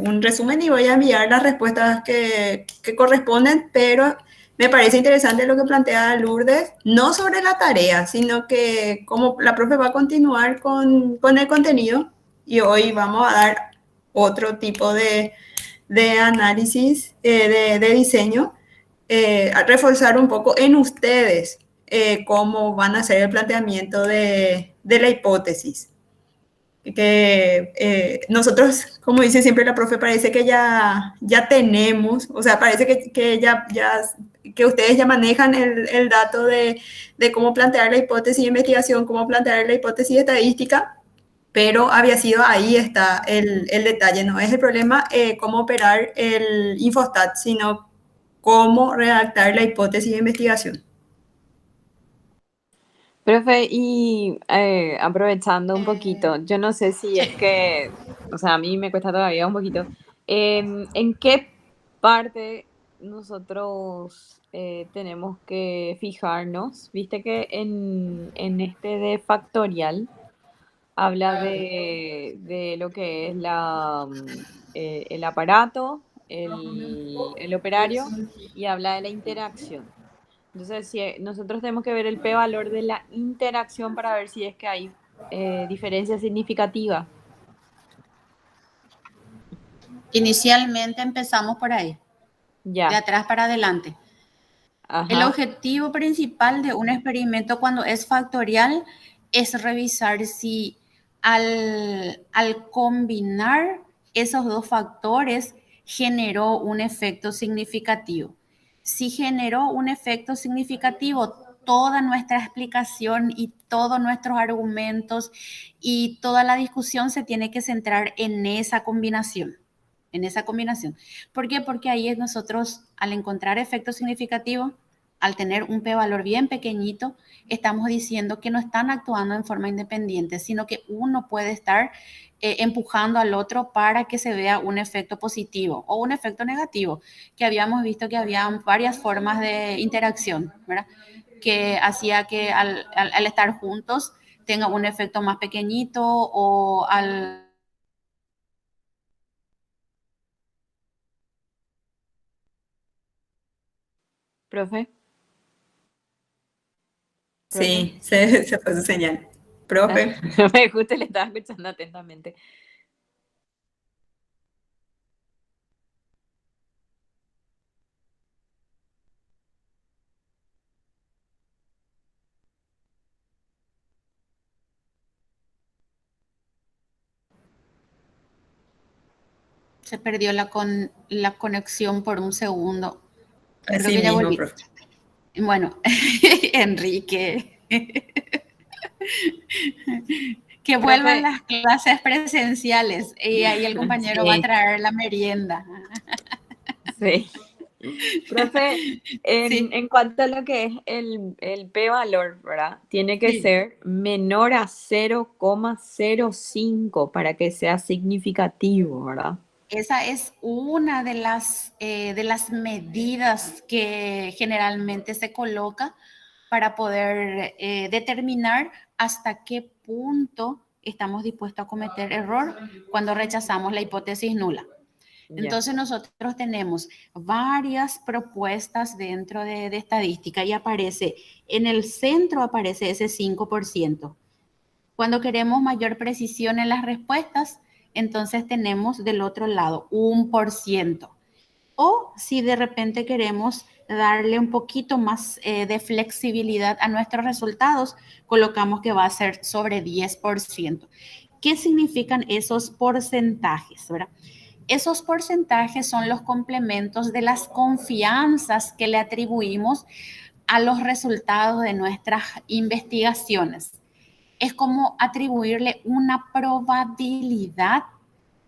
un resumen y voy a enviar las respuestas que corresponden, pero me parece interesante lo que plantea Lourdes, no sobre la tarea, sino que como la profe va a continuar con el contenido y hoy vamos a dar otro tipo de análisis, de diseño, a reforzar un poco en ustedes cómo van a hacer el planteamiento de la hipótesis. Que nosotros, como dice siempre la profe, parece que ya tenemos, o sea, parece que ustedes ya manejan el dato de cómo plantear la hipótesis de investigación, cómo plantear la hipótesis estadística, pero había sido ahí está el detalle, no es el problema cómo operar el Infostat, sino cómo redactar la hipótesis de investigación. Profe, y aprovechando un poquito, yo no sé si es Sí. que, o sea, a mí me cuesta todavía un poquito, ¿en qué parte nosotros tenemos que fijarnos? Viste que en este de factorial habla de lo que es el aparato, el operario, y habla de la interacción. Entonces, si nosotros tenemos que ver el p-valor de la interacción para ver si es que hay diferencia significativa. Inicialmente empezamos por ahí, de Ya, atrás para adelante. El ajá, objetivo principal de un experimento cuando es factorial es revisar si al combinar esos dos factores generó un efecto significativo. Si generó un efecto significativo, toda nuestra explicación y todos nuestros argumentos y toda la discusión se tiene que centrar en esa combinación. En esa combinación. ¿Por qué? Porque ahí nosotros, al encontrar efectos significativos, al tener un p-valor bien pequeñito, estamos diciendo que no están actuando en forma independiente, sino que uno puede estar empujando al otro para que se vea un efecto positivo o un efecto negativo, que habíamos visto que había varias formas de interacción, ¿verdad? Que hacía que al estar juntos tenga un efecto más pequeñito o al... profe, profe. Sí, se fue su señal. Profe. Me justo le estaba escuchando atentamente. Se perdió la conexión por un segundo. Creo Así que ya mismo, volví. profe. Bueno, Enrique, que vuelvan Profe, las clases presenciales y ahí el compañero va a Sí, traer la merienda. sí. Profe, Sí, en cuanto a lo que es el p-valor, ¿verdad? Tiene que sí. ser menor a 0,05 para que sea significativo, ¿verdad? Esa es una de las medidas que generalmente se coloca para poder determinar hasta qué punto estamos dispuestos a cometer error cuando rechazamos la hipótesis nula. Ya. Entonces nosotros tenemos varias propuestas dentro de estadística y aparece, en el centro aparece ese 5%. Cuando queremos mayor precisión en las respuestas, entonces tenemos del otro lado 1%. O si de repente queremos darle un poquito más de flexibilidad a nuestros resultados, colocamos que va a ser sobre 10%. ¿Qué significan esos porcentajes? ¿Verdad? Esos porcentajes son los complementos de las confianzas que le atribuimos a los resultados de nuestras investigaciones. Es como atribuirle una probabilidad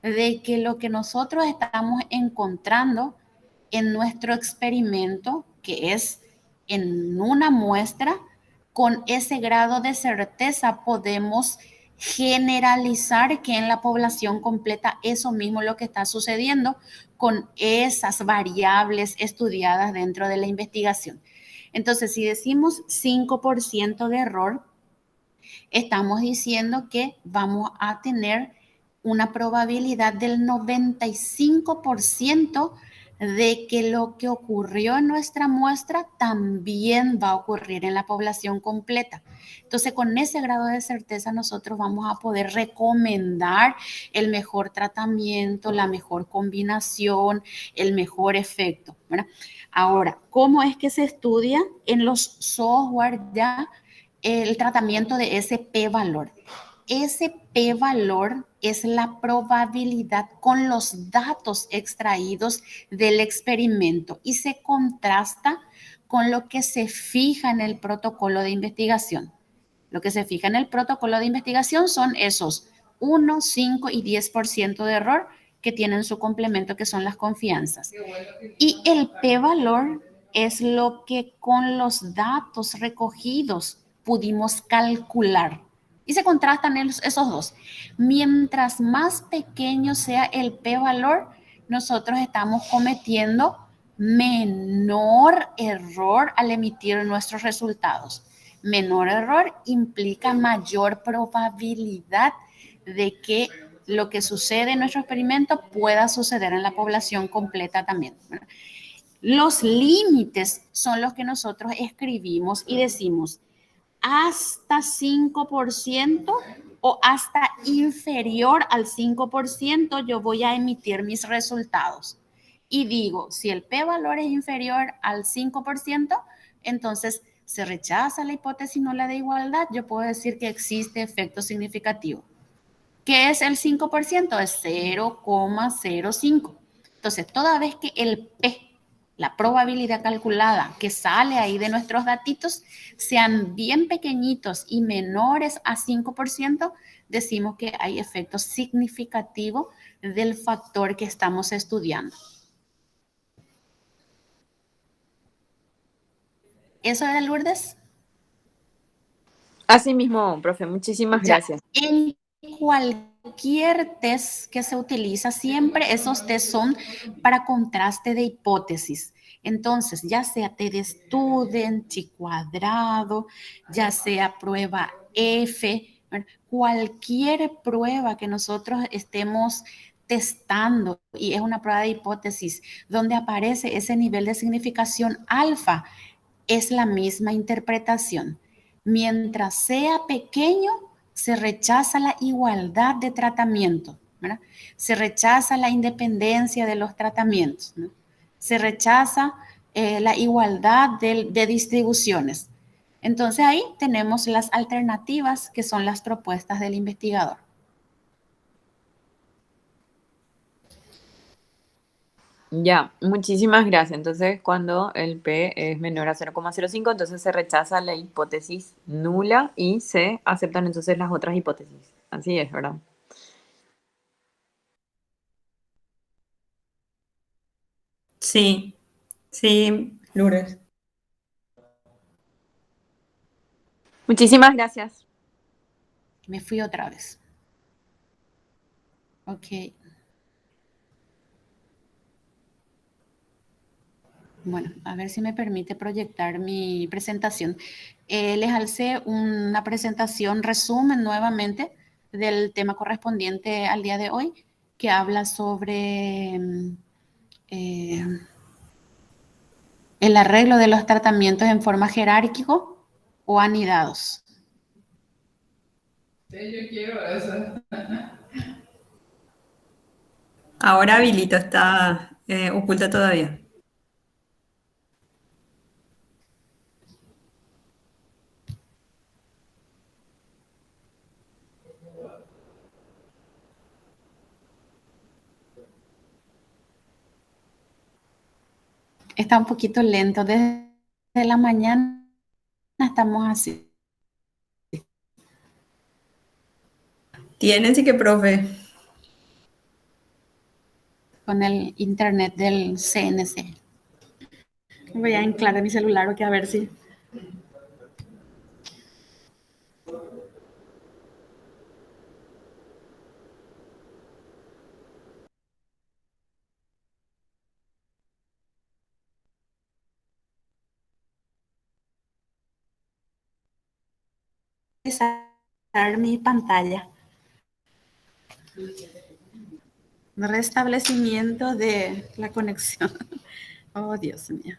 de que lo que nosotros estamos encontrando en nuestro experimento, que es en una muestra, con ese grado de certeza podemos generalizar que en la población completa eso mismo es lo que está sucediendo con esas variables estudiadas dentro de la investigación. Entonces, si decimos 5% de error, estamos diciendo que vamos a tener una probabilidad del 95% de que lo que ocurrió en nuestra muestra también va a ocurrir en la población completa. Entonces, con ese grado de certeza nosotros vamos a poder recomendar el mejor tratamiento, la mejor combinación, el mejor efecto, ¿verdad? Ahora, ¿cómo es que se estudia en los software ya el tratamiento de ese p-valor? Ese p-valor es la probabilidad con los datos extraídos del experimento y se contrasta con lo que se fija en el protocolo de investigación. Lo que se fija en el protocolo de investigación son esos 1, 5 y 10% de error que tienen su complemento, que son las confianzas. Y el p-valor es lo que con los datos recogidos pudimos calcular. Y se contrastan esos dos. Mientras más pequeño sea el p-valor, nosotros estamos cometiendo menor error al emitir nuestros resultados. Menor error implica mayor probabilidad de que lo que sucede en nuestro experimento pueda suceder en la población completa también. Los límites son los que nosotros escribimos y decimos hasta 5% o hasta inferior al 5% yo voy a emitir mis resultados. Y digo, si el p-valor es inferior al 5%, entonces se rechaza la hipótesis nula de igualdad. Yo puedo decir que existe efecto significativo. ¿Qué es el 5%? Es 0,05. Entonces, toda vez que el P, la probabilidad calculada que sale ahí de nuestros datitos, sean bien pequeñitos y menores a 5%, decimos que hay efecto significativo del factor que estamos estudiando. ¿Eso era, Lourdes? Así mismo, profe, muchísimas gracias. En cualquier test que se utiliza, siempre esos test son para contraste de hipótesis. Entonces, ya sea test de Student, chi cuadrado, ya sea prueba F, cualquier prueba que nosotros estemos testando y es una prueba de hipótesis donde aparece ese nivel de significación alfa, es la misma interpretación. Mientras sea pequeño, se rechaza la igualdad de tratamiento, ¿verdad? Se rechaza la independencia de los tratamientos, ¿no? Se rechaza la igualdad de distribuciones. Entonces ahí tenemos las alternativas que son las propuestas del investigador. Ya, muchísimas gracias. Entonces, cuando el P es menor a 0,05, entonces se rechaza la hipótesis nula y se aceptan entonces las otras hipótesis. Así es, ¿verdad? Sí, sí, Lourdes. Muchísimas gracias. Me fui otra vez. Ok. Bueno, a ver si me permite proyectar mi presentación. Les alcé una presentación resumen nuevamente del tema correspondiente al día de hoy, que habla sobre eh, el arreglo de los tratamientos en forma jerárquico o anidados. Sí, yo quiero eso. Ahora habilito, está oculta todavía. Está un poquito lento. Desde la mañana estamos así. Tienen, sí que, profe. Con el internet del CNC. Voy a anclar mi celular, ok, a ver si. Mi pantalla. Restablecimiento de la conexión. Oh, Dios mío.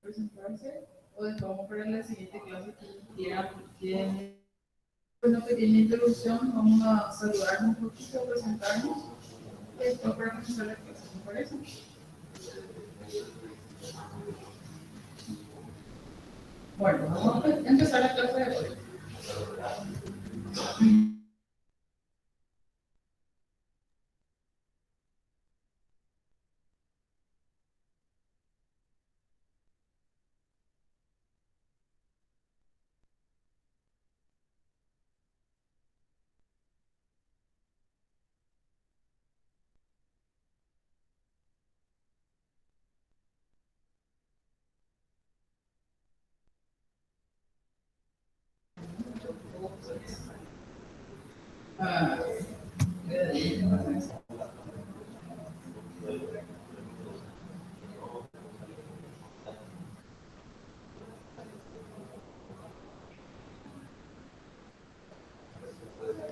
Presentarse o dejamos para la siguiente clase que una pequeña introducción, vamos a saludarnos un poquito, presentarnos y después para comenzar la clase, ¿me parece? Bueno, vamos a empezar la clase de hoy.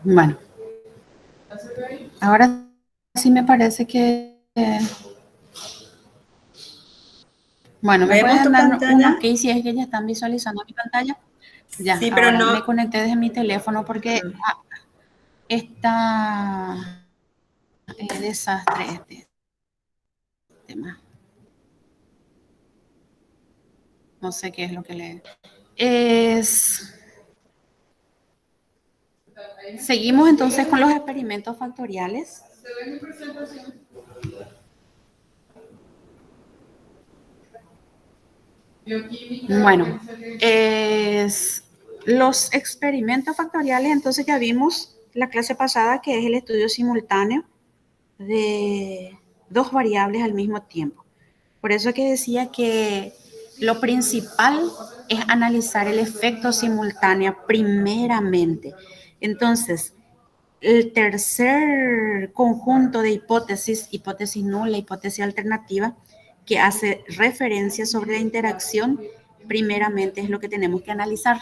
Bueno, ahora sí me parece que... Bueno, ¿me ¿Vemos pueden tu dar un pantalla? ok si es que ya están visualizando mi pantalla? Ya, Sí, pero ahora me no. conecté desde mi teléfono porque está desastre este tema. No sé qué es lo que le... Seguimos entonces con los experimentos factoriales. ¿Se ve mi presentación? Bueno, los experimentos factoriales, entonces ya vimos la clase pasada que es el estudio simultáneo de dos variables al mismo tiempo. Por eso que decía que lo principal es analizar el efecto simultáneo primeramente. Entonces, el tercer conjunto de hipótesis, hipótesis nula, hipótesis alternativa, que hace referencia sobre la interacción, primeramente es lo que tenemos que analizar.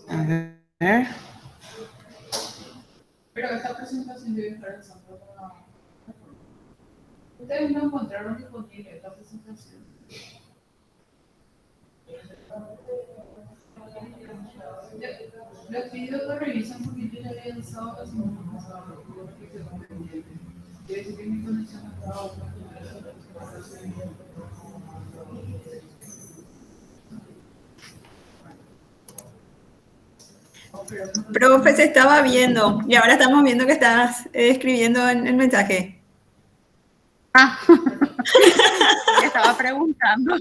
A ver. Pero esta presentación debe estar usando una... Ustedes no encontraron disponible esta presentación. Les pido que revisen porque yo ya había avisado la semana pasada que quedó pendiente. Quiere decir que mi conexión estaba Profe, se estaba viendo y ahora estamos viendo que estás escribiendo en el mensaje. Ah, estaba preguntando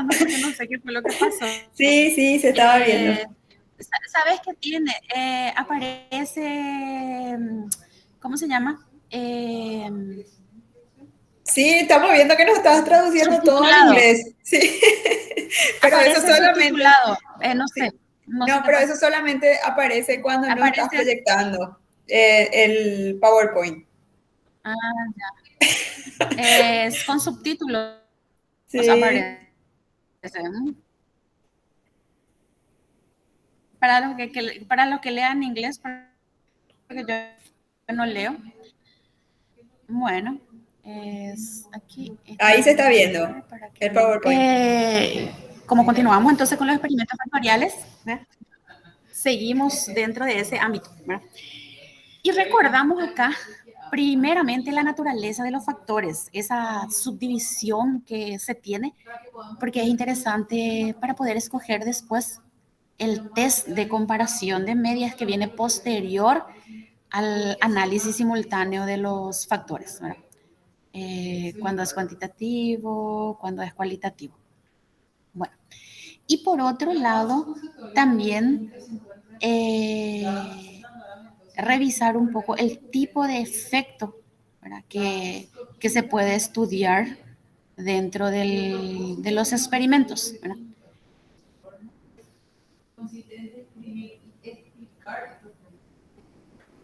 porque no sé qué fue lo que pasó. Sí, sí, se estaba viendo. ¿Sabes qué tiene? Aparece, ¿cómo se llama? Sí, estamos viendo que nos estabas traduciendo todo al Subtitulado. inglés. Sí. Pero eso Aparece solamente. subtitulado. No Sí. sé. No No, sé qué pero pasa. eso solamente aparece cuando no estás Aparece. proyectando el PowerPoint. Ah, ya. Es con subtítulos. Sí. Aparece. Para los que lean inglés, porque yo no leo. Bueno, es aquí. Ahí se está viendo el PowerPoint. Como continuamos entonces con los experimentos factoriales, ¿verdad? Seguimos dentro de ese ámbito, ¿verdad? Y recordamos acá primeramente la naturaleza de los factores, esa subdivisión que se tiene, porque es interesante para poder escoger después el test de comparación de medias que viene posterior al análisis simultáneo de los factores, ¿verdad? Cuando es cuantitativo, cuando es cualitativo. Bueno, y por otro lado, también revisar un poco el tipo de efecto, ¿verdad? Que se puede estudiar dentro de los experimentos, ¿verdad?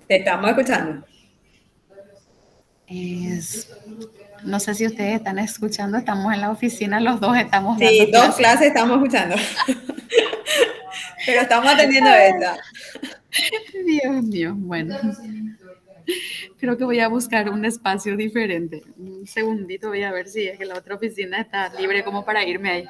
Te estamos escuchando. No sé si ustedes están escuchando, estamos en la oficina, los dos estamos Sí, dando dos clases estamos escuchando. Pero estamos atendiendo esta. Dios mío, bueno. Creo que voy a buscar un espacio diferente. Un segundito, voy a ver si es que la otra oficina está libre como para irme ahí.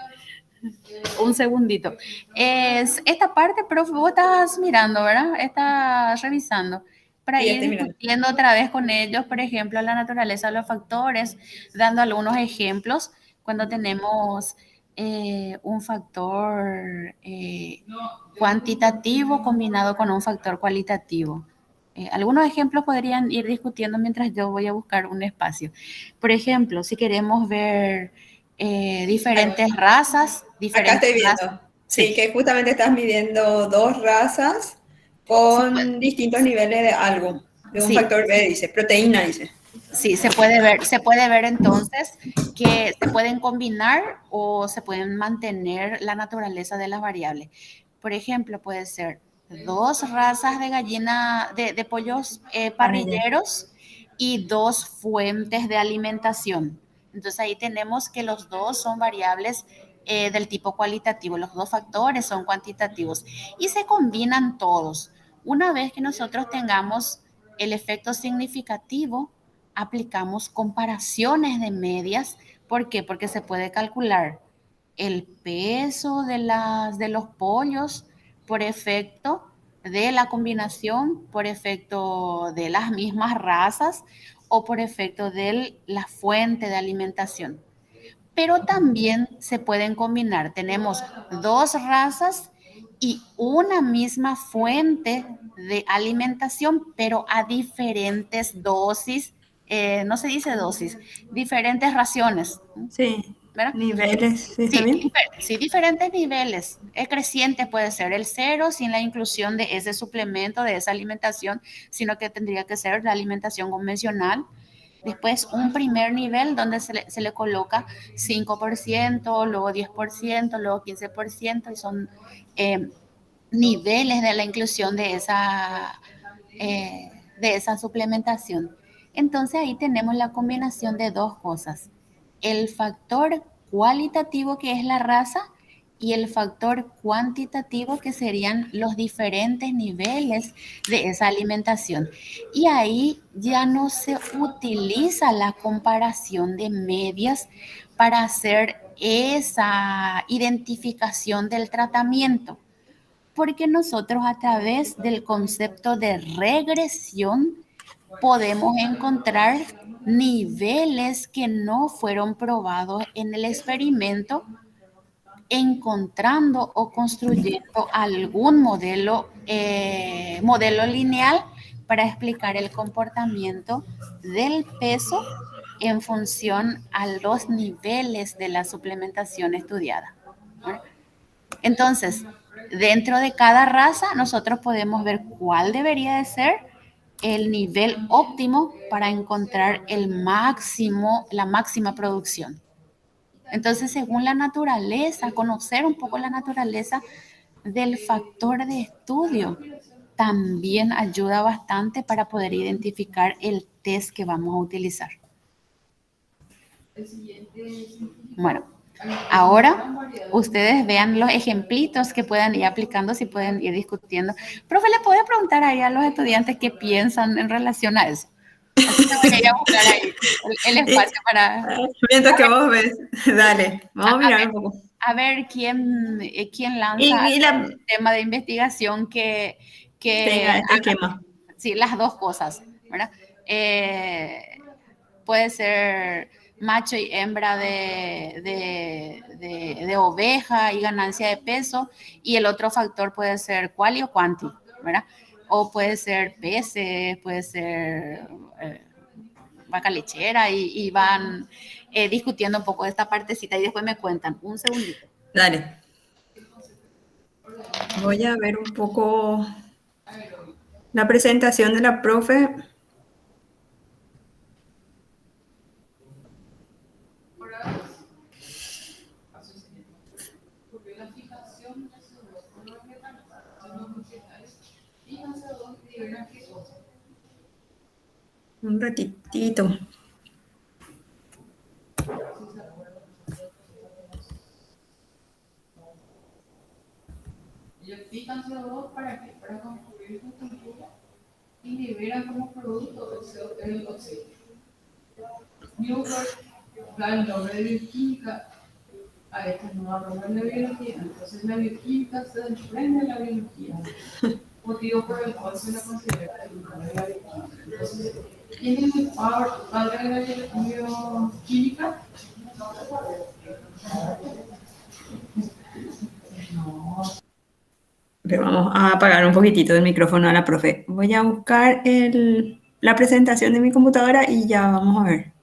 Un segundito. Es esta parte, profe, vos estás mirando, ¿verdad? Estás revisando para Sí, ir estoy mirando. discutiendo otra vez con ellos, por ejemplo, la naturaleza de los factores, dando algunos ejemplos cuando tenemos un factor cuantitativo combinado con un factor cualitativo. Algunos ejemplos podrían ir discutiendo mientras yo voy a buscar un espacio. Por ejemplo, si queremos ver diferentes razas, Acá estoy viendo. Sí, sí, que justamente estás midiendo dos razas con distintos niveles de algo. De un sí, factor B, dice. Proteína, dice. sí, se puede ver entonces que se pueden combinar o se pueden mantener la naturaleza de las variables. Por ejemplo, puede ser dos razas de gallina, de pollos Parrilla. parrilleros y dos fuentes de alimentación. Entonces ahí tenemos que los dos son variables del tipo cualitativo, los dos factores son cuantitativos y se combinan todos. Una vez que nosotros tengamos el efecto significativo, aplicamos comparaciones de medias. ¿Por qué? Porque se puede calcular el peso de los pollos por efecto de la combinación, por efecto de las mismas razas o por efecto de la fuente de alimentación. Pero también se pueden combinar. Tenemos dos razas y una misma fuente de alimentación, pero a diferentes dosis, no se dice dosis, diferentes raciones, Sí. ¿verdad? Niveles, ¿sí está Sí, bien? sí, diferentes niveles. Es creciente, puede ser el cero sin la inclusión de ese suplemento, de esa alimentación, sino que tendría que ser la alimentación convencional. Después un primer nivel donde se le coloca 5%, luego 10%, luego 15% y son eh, niveles de la inclusión de esa suplementación. Entonces ahí tenemos la combinación de dos cosas, el factor cualitativo que es la raza y el factor cuantitativo que serían los diferentes niveles de esa alimentación. Y ahí ya no se utiliza la comparación de medias para hacer esa identificación del tratamiento, porque nosotros a través del concepto de regresión podemos encontrar niveles que no fueron probados en el experimento, encontrando o construyendo algún modelo lineal para explicar el comportamiento del peso en función a los niveles de la suplementación estudiada. Entonces, dentro de cada raza, nosotros podemos ver cuál debería de ser el nivel óptimo para encontrar la máxima producción. Entonces, según la naturaleza, conocer un poco la naturaleza del factor de estudio también ayuda bastante para poder identificar el test que vamos a utilizar. Bueno, ahora ustedes vean los ejemplitos que puedan ir aplicando, si pueden ir discutiendo. Profe, ¿le puede preguntar ahí a los estudiantes qué piensan en relación a eso? Así que voy a ir a buscar ahí el espacio para... Mientras que vos ves, dale, vamos a mirar un poco. A ver quién lanza Y la, el tema de investigación que tenga este haga, esquema. sí, las dos cosas, ¿verdad? Puede ser macho y hembra de oveja y ganancia de peso, y el otro factor puede ser quali o quanti, ¿verdad? o puede ser peces, puede ser vaca lechera y van discutiendo un poco de esta partecita y después me cuentan. Un segundito. Dale. Voy a ver un poco la presentación de la profe. Porque la fijación de CO2 por los vegetales son los vegetales fijan CO2 y liberan glucosa. Un ratitito. Ellos fijan CO2 para qué? Para construir su estructura y liberan como producto el oxígeno. Newton da el nombre de bioquímica a esta nueva rama de la biología. Entonces la bioquímica se desprende de la biología, motivo por el cual se la considera el padre de la bioquímica. Entonces, ¿quién es el padre de la bioquímica? Vamos a apagar un poquitito el micrófono a la profe. Voy a buscar la presentación de mi computadora y ya vamos a ver.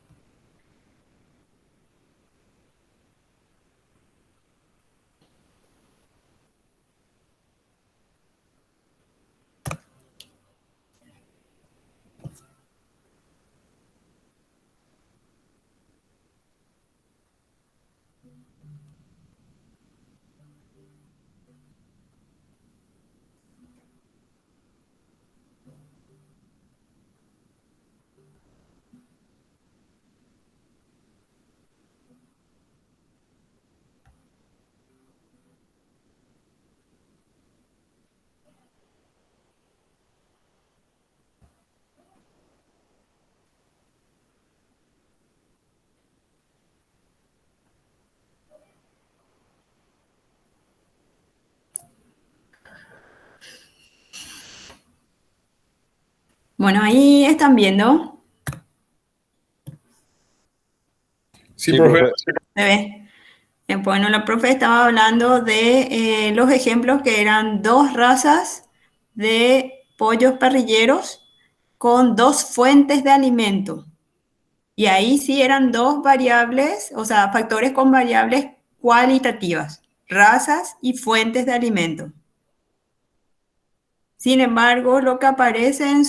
Bueno, ahí están viendo. Sí, profe. ¿Se ve? Bueno, la profe estaba hablando de los ejemplos que eran dos razas de pollos parrilleros con dos fuentes de alimento. Y ahí sí eran dos variables, o sea, factores con variables cualitativas, razas y fuentes de alimento. Sin embargo, lo que aparece en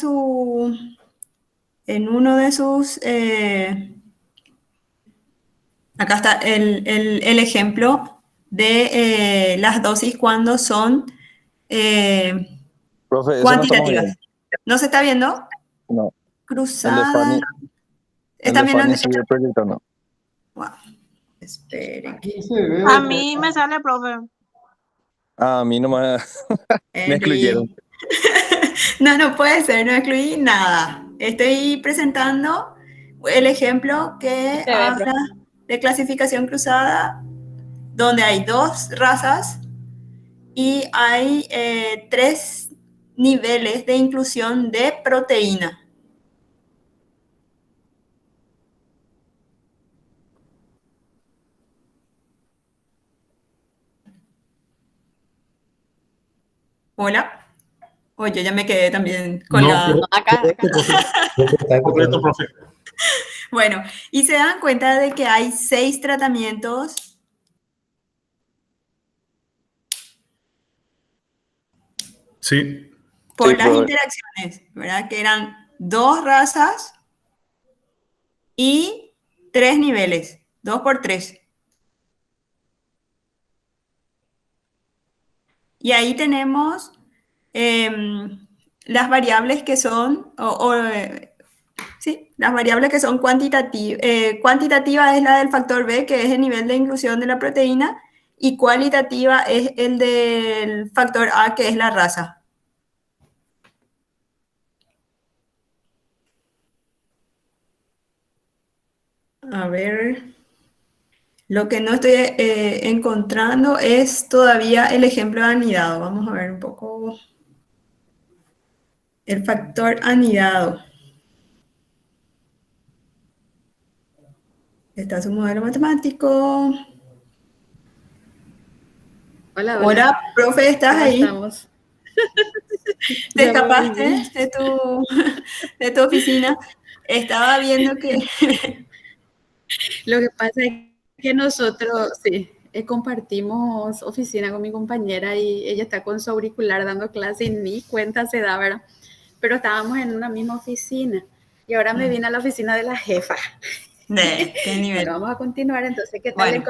uno de sus, acá está el ejemplo de las dosis cuando son Profe, eso no estamos cuantitativas. viendo. ¿No se está viendo? No. Cruzada. El ¿Están de viendo? Fanny sigue proyectando. Wow. Esperen. A mí me sale, profe. A mí no me excluyeron. No, no puede ser, no excluí nada. Estoy presentando el ejemplo que Se ve, habla profe. de clasificación cruzada, donde hay dos razas y hay 3 niveles de inclusión de proteína. Hola. Oye, ya me quedé también colgada. No, acá. Completo, profe. Bueno, y se dan cuenta de que hay 6 tratamientos. Sí. Por Sí, las profe. interacciones, ¿verdad? Que eran 2 razas y 3 niveles, 2 por 3. Y ahí tenemos las variables que son, sí, las variables que son cuantitativas. Cuantitativa es la del factor B, que es el nivel de inclusión de la proteína, y cualitativa es el del factor A, que es la raza. A ver, lo que no estoy encontrando es todavía el ejemplo de anidado. Vamos a ver un poco el factor anidado. Está su modelo matemático. Hola, Hola, profe, ¿estás ¿Cómo ahí? estamos? te Ya me escapaste volví. de tu oficina. Estaba viendo que Lo que pasa es que nosotros, sí, compartimos oficina con mi compañera y ella está con su auricular dando clase y ni cuenta se da, ¿verdad? Pero estábamos en una misma oficina y ahora me vine a la oficina de la jefa. qué nivel. Bueno, vamos a continuar entonces. ¿Qué tal Bueno,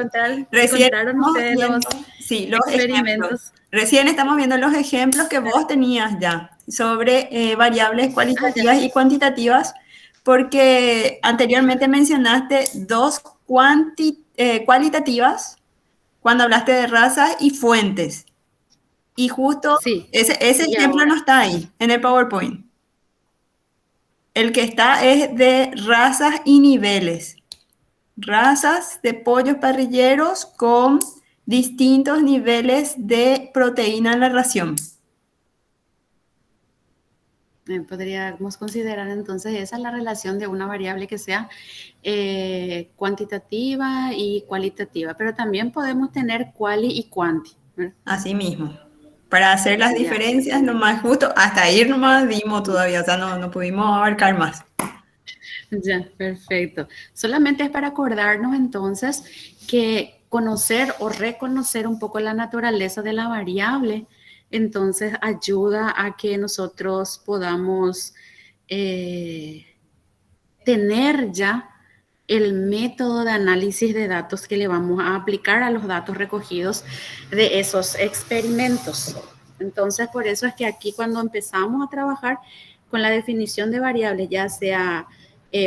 recién encontraron estamos ustedes viendo, los sí, los ejemplos. experimentos? Recién estamos viendo los ejemplos que vos tenías ya sobre variables Ah, ya. cualitativas y cuantitativas, porque anteriormente mencionaste dos cualitativas cuando hablaste de razas y fuentes. Y justo Sí. ese Y ejemplo no ahora, está ahí en el PowerPoint. El que está es de razas y niveles. Razas de pollos parrilleros con distintos niveles de proteína en la ración. podríamos considerar entonces esa es la relación de una variable que sea cuantitativa y cualitativa, pero también podemos tener quali y quanti, ¿verdad? Así mismo. Para hacer las Ya, diferencias, nomás justo, hasta ahí nomás dimos todavía, o sea, no pudimos abarcar más. ya, perfecto. Solamente es para acordarnos entonces que conocer o reconocer un poco la naturaleza de la variable, entonces ayuda a que nosotros podamos tener ya el método de análisis de datos que le vamos a aplicar a los datos recogidos de esos experimentos. Entonces, por eso es que aquí cuando empezamos a trabajar con la definición de variables, ya sea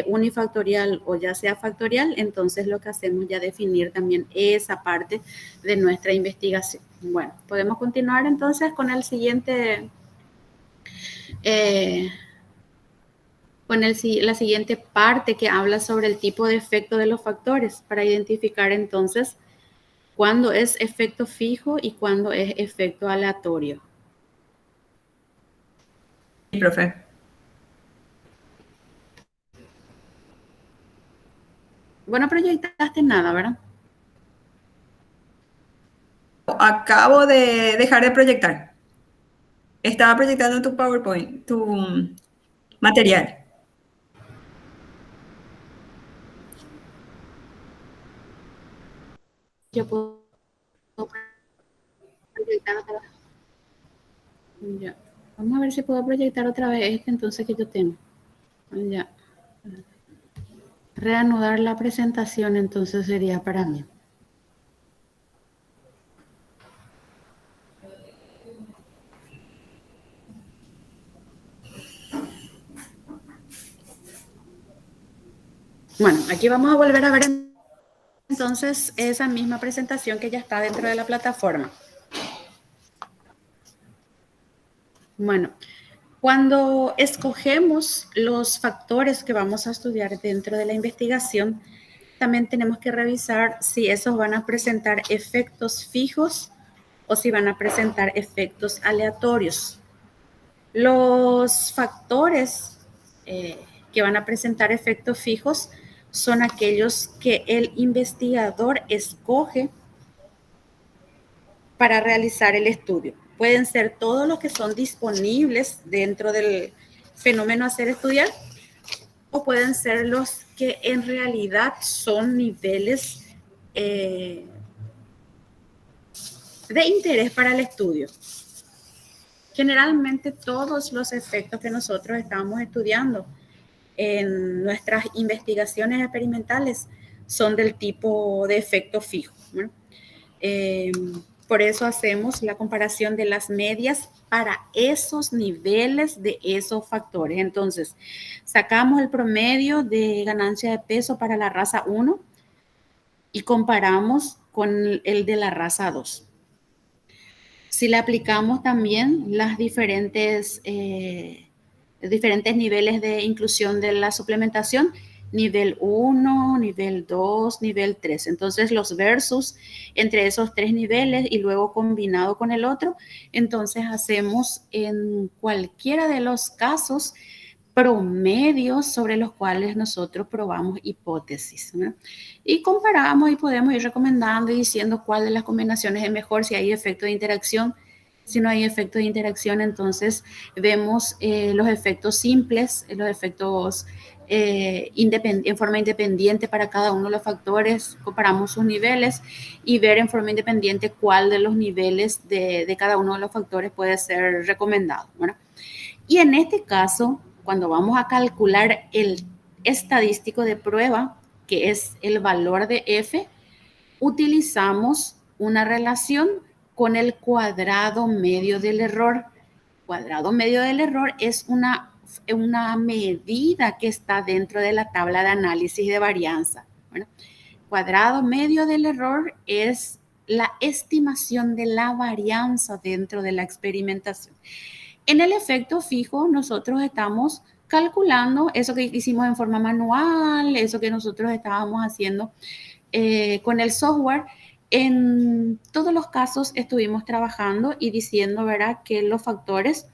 unifactorial o ya sea factorial, entonces lo que hacemos ya definir también esa parte de nuestra investigación. Bueno, podemos continuar entonces con el siguiente la siguiente parte que habla sobre el tipo de efecto de los factores para identificar entonces cuándo es efecto fijo y cuándo es efecto aleatorio. Sí, profe. Bueno, proyectaste nada, ¿verdad? Acabo de dejar de proyectar. Estaba proyectando tu PowerPoint, tu material. Yo puedo proyectar otra vez. Ya. Vamos a ver si puedo proyectar otra vez este entonces que yo tengo. Ya. Reanudar la presentación entonces sería para mí. Bueno, aquí vamos a volver a ver entonces esa misma presentación que ya está dentro de la plataforma. Bueno, cuando escogemos los factores que vamos a estudiar dentro de la investigación, también tenemos que revisar si esos van a presentar efectos fijos o si van a presentar efectos aleatorios. Los factores que van a presentar efectos fijos son aquellos que el investigador escoge para realizar el estudio. Pueden ser todos los que son disponibles dentro del fenómeno a ser estudiar o pueden ser los que en realidad son niveles de interés para el estudio. Generalmente todos los efectos que nosotros estamos estudiando en nuestras investigaciones experimentales son del tipo de efecto fijo, ¿no? Por eso hacemos la comparación de las medias para esos niveles de esos factores. Entonces, sacamos el promedio de ganancia de peso para la raza 1 y comparamos con el de la raza 2. Si le aplicamos también las diferentes niveles de inclusión de la suplementación, nivel 1, nivel 2, nivel 3. Entonces los versus entre esos tres niveles y luego combinado con el otro, entonces hacemos en cualquiera de los casos promedios sobre los cuales nosotros probamos hipótesis, ¿no? Y comparamos y podemos ir recomendando y diciendo cuál de las combinaciones es mejor, si hay efecto de interacción Si no hay efectos de interacción, entonces vemos los efectos simples, los efectos en forma independiente para cada uno de los factores, comparamos sus niveles y ver en forma independiente cuál de los niveles de cada uno de los factores puede ser recomendado, ¿verdad? Y en este caso, cuando vamos a calcular el estadístico de prueba, que es el valor de F, utilizamos una relación con el cuadrado medio del error. Cuadrado medio del error es una medida que está dentro de la tabla de análisis de varianza. Bueno, cuadrado medio del error es la estimación de la varianza dentro de la experimentación. En el efecto fijo, nosotros estamos calculando eso que hicimos en forma manual, eso que nosotros estábamos haciendo con el software. En todos los casos estuvimos trabajando y diciendo, ¿verdad?, que los factores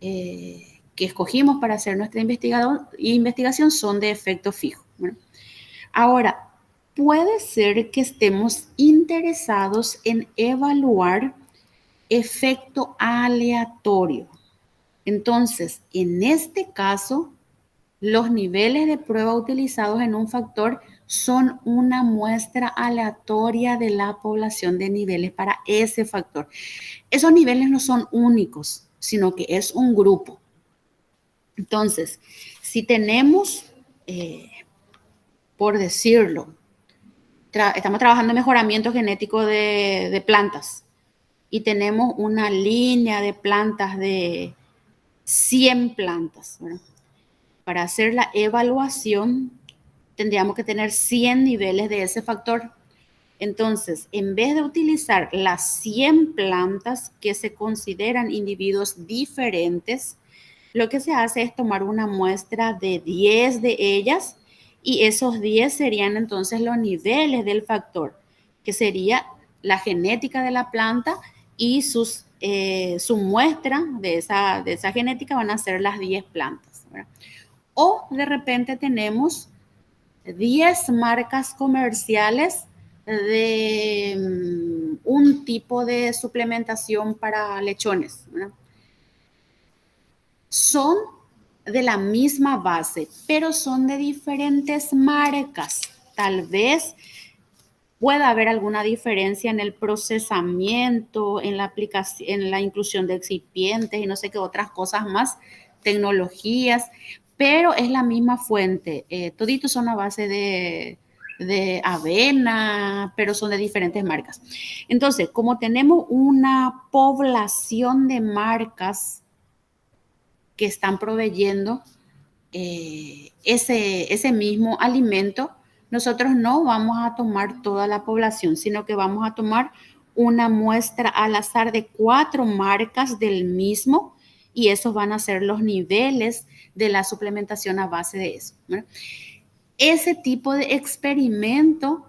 que escogimos para hacer nuestra investigación son de efecto fijo, ¿verdad? Ahora, puede ser que estemos interesados en evaluar efecto aleatorio. Entonces, en este caso, los niveles de prueba utilizados en un factor son una muestra aleatoria de la población de niveles para ese factor. Esos niveles no son únicos, sino que es un grupo. Entonces, si tenemos, por decirlo, estamos trabajando en mejoramiento genético de plantas y tenemos una línea de plantas de 100 plantas, ¿verdad? Para hacer la evaluación tendríamos que tener 100 niveles de ese factor. Entonces, en vez de utilizar las 100 plantas que se consideran individuos diferentes, lo que se hace es tomar una muestra de 10 de ellas y esos 10 serían entonces los niveles del factor, que sería la genética de la planta y su muestra de esa genética van a ser las 10 plantas, ¿verdad? O de repente tenemos 10 marcas comerciales de un tipo de suplementación para lechones, ¿verdad? Son de la misma base, pero son de diferentes marcas. Tal vez pueda haber alguna diferencia en el procesamiento, en la aplicación, en la inclusión de excipientes y no sé qué otras cosas más, tecnologías, pero es la misma fuente. Toditos son a base de avena, pero son de diferentes marcas. Entonces, como tenemos una población de marcas que están proveyendo ese mismo alimento, nosotros no vamos a tomar toda la población, sino que vamos a tomar una muestra al azar de 4 marcas del mismo y esos van a ser los niveles de la suplementación a base de eso, ¿verdad? Ese tipo de experimento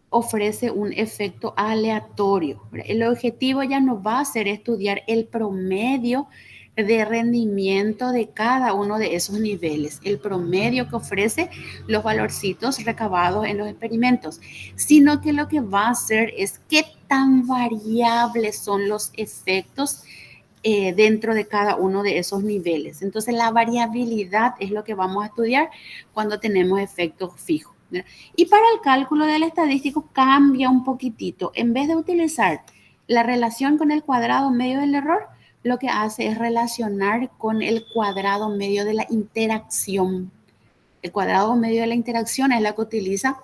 ofrece un efecto aleatorio, ¿verdad? El objetivo ya no va a ser estudiar el promedio de rendimiento de cada uno de esos niveles, el promedio que ofrece los valorcitos recabados en los experimentos, sino que lo que va a hacer es qué tan variables son los efectos dentro de cada uno de esos niveles. Entonces, la variabilidad es lo que vamos a estudiar cuando tenemos efectos fijos, ¿verdad? Y para el cálculo del estadístico cambia un poquitito. En vez de utilizar la relación con el cuadrado medio del error, lo que hace es relacionar con el cuadrado medio de la interacción. El cuadrado medio de la interacción es la que utiliza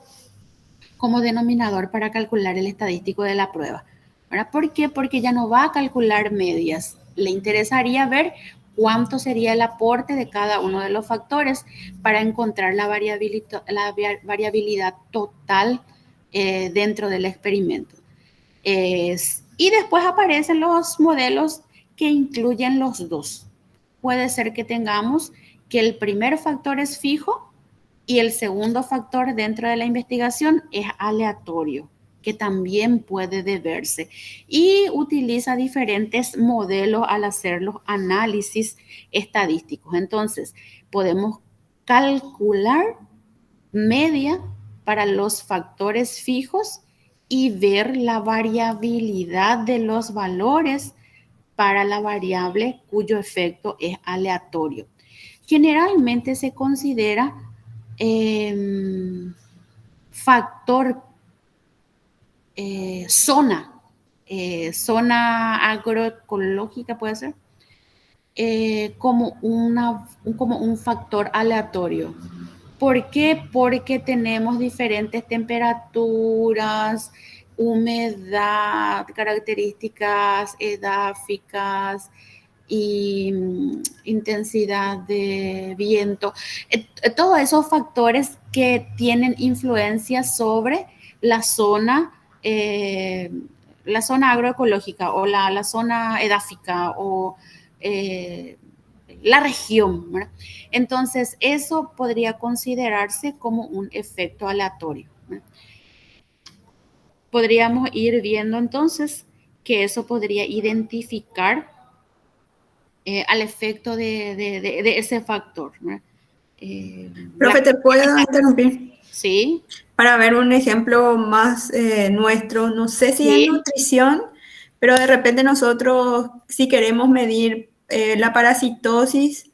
como denominador para calcular el estadístico de la prueba, ¿verdad? ¿Por qué? Porque ya no va a calcular medias. Le interesaría ver cuánto sería el aporte de cada uno de los factores para encontrar la variabilidad total dentro del experimento. Y después aparecen los modelos que incluyen los dos. Puede ser que tengamos que el primer factor es fijo y el segundo factor dentro de la investigación es aleatorio, que también puede deberse. Y utiliza diferentes modelos al hacer los análisis estadísticos. Entonces, podemos calcular media para los factores fijos y ver la variabilidad de los valores para la variable cuyo efecto es aleatorio. Generalmente se considera factor zona agroecológica, puede ser, como un factor aleatorio. ¿Por qué? Porque tenemos diferentes temperaturas, humedad, características edáficas y intensidad de viento. Todos esos factores que tienen influencia sobre la zona agroecológica o la zona edáfica o la región, ¿verdad? Entonces, eso podría considerarse como un efecto aleatorio, ¿verdad? Podríamos ir viendo entonces que eso podría identificar al efecto de ese factor, ¿verdad? Profe, ¿te puedo interrumpir? Sí. Para ver un ejemplo más nuestro, no sé si Sí. en nutrición, pero de repente nosotros, si queremos medir la parasitosis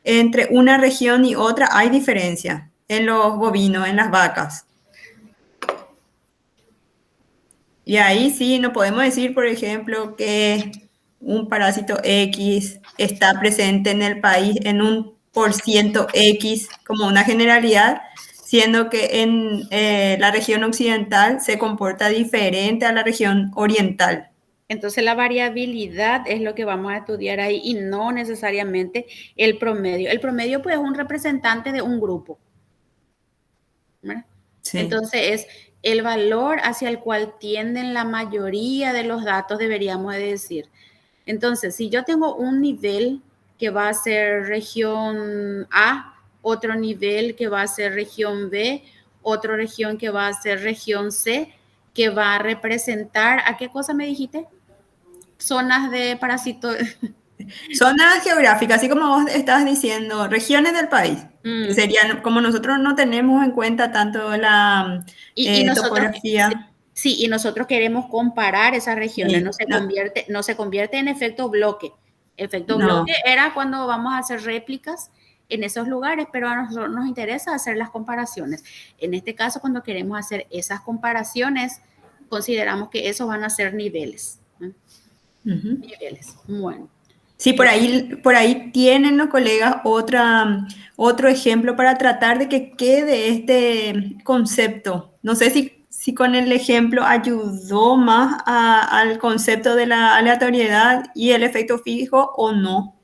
entre una región y otra, hay diferencia en los bovinos, en las vacas. Y ahí sí, no podemos decir, por ejemplo, que un parásito X está presente en el país en un % X como una generalidad, siendo que en la región occidental se comporta diferente a la región oriental. Entonces la variabilidad es lo que vamos a estudiar ahí y no necesariamente el promedio. El promedio pues es un representante de un grupo, ¿verdad? Sí. Entonces es el valor hacia el cual tienden la mayoría de los datos, deberíamos de decir. Entonces, si yo tengo un nivel que va a ser región A, otro nivel que va a ser región B, otra región que va a ser región C, que va a representar, ¿a qué cosa me dijiste? Zonas de parásitos. Zonas geográficas, así como vos estabas diciendo, regiones del país, que serían, como nosotros no tenemos en cuenta tanto la topografía. Sí, y nosotros queremos comparar esas regiones, Sí, no se convierte en efecto bloque. Efecto no. bloque era cuando vamos a hacer réplicas en esos lugares, pero a nosotros nos interesa hacer las comparaciones. En este caso, cuando queremos hacer esas comparaciones, consideramos que esos van a ser niveles. Niveles, bueno. Sí, por ahí tienen los colegas otro ejemplo para tratar de que quede este concepto. No sé si con el ejemplo ayudó más al concepto de la aleatoriedad y el efecto fijo o no.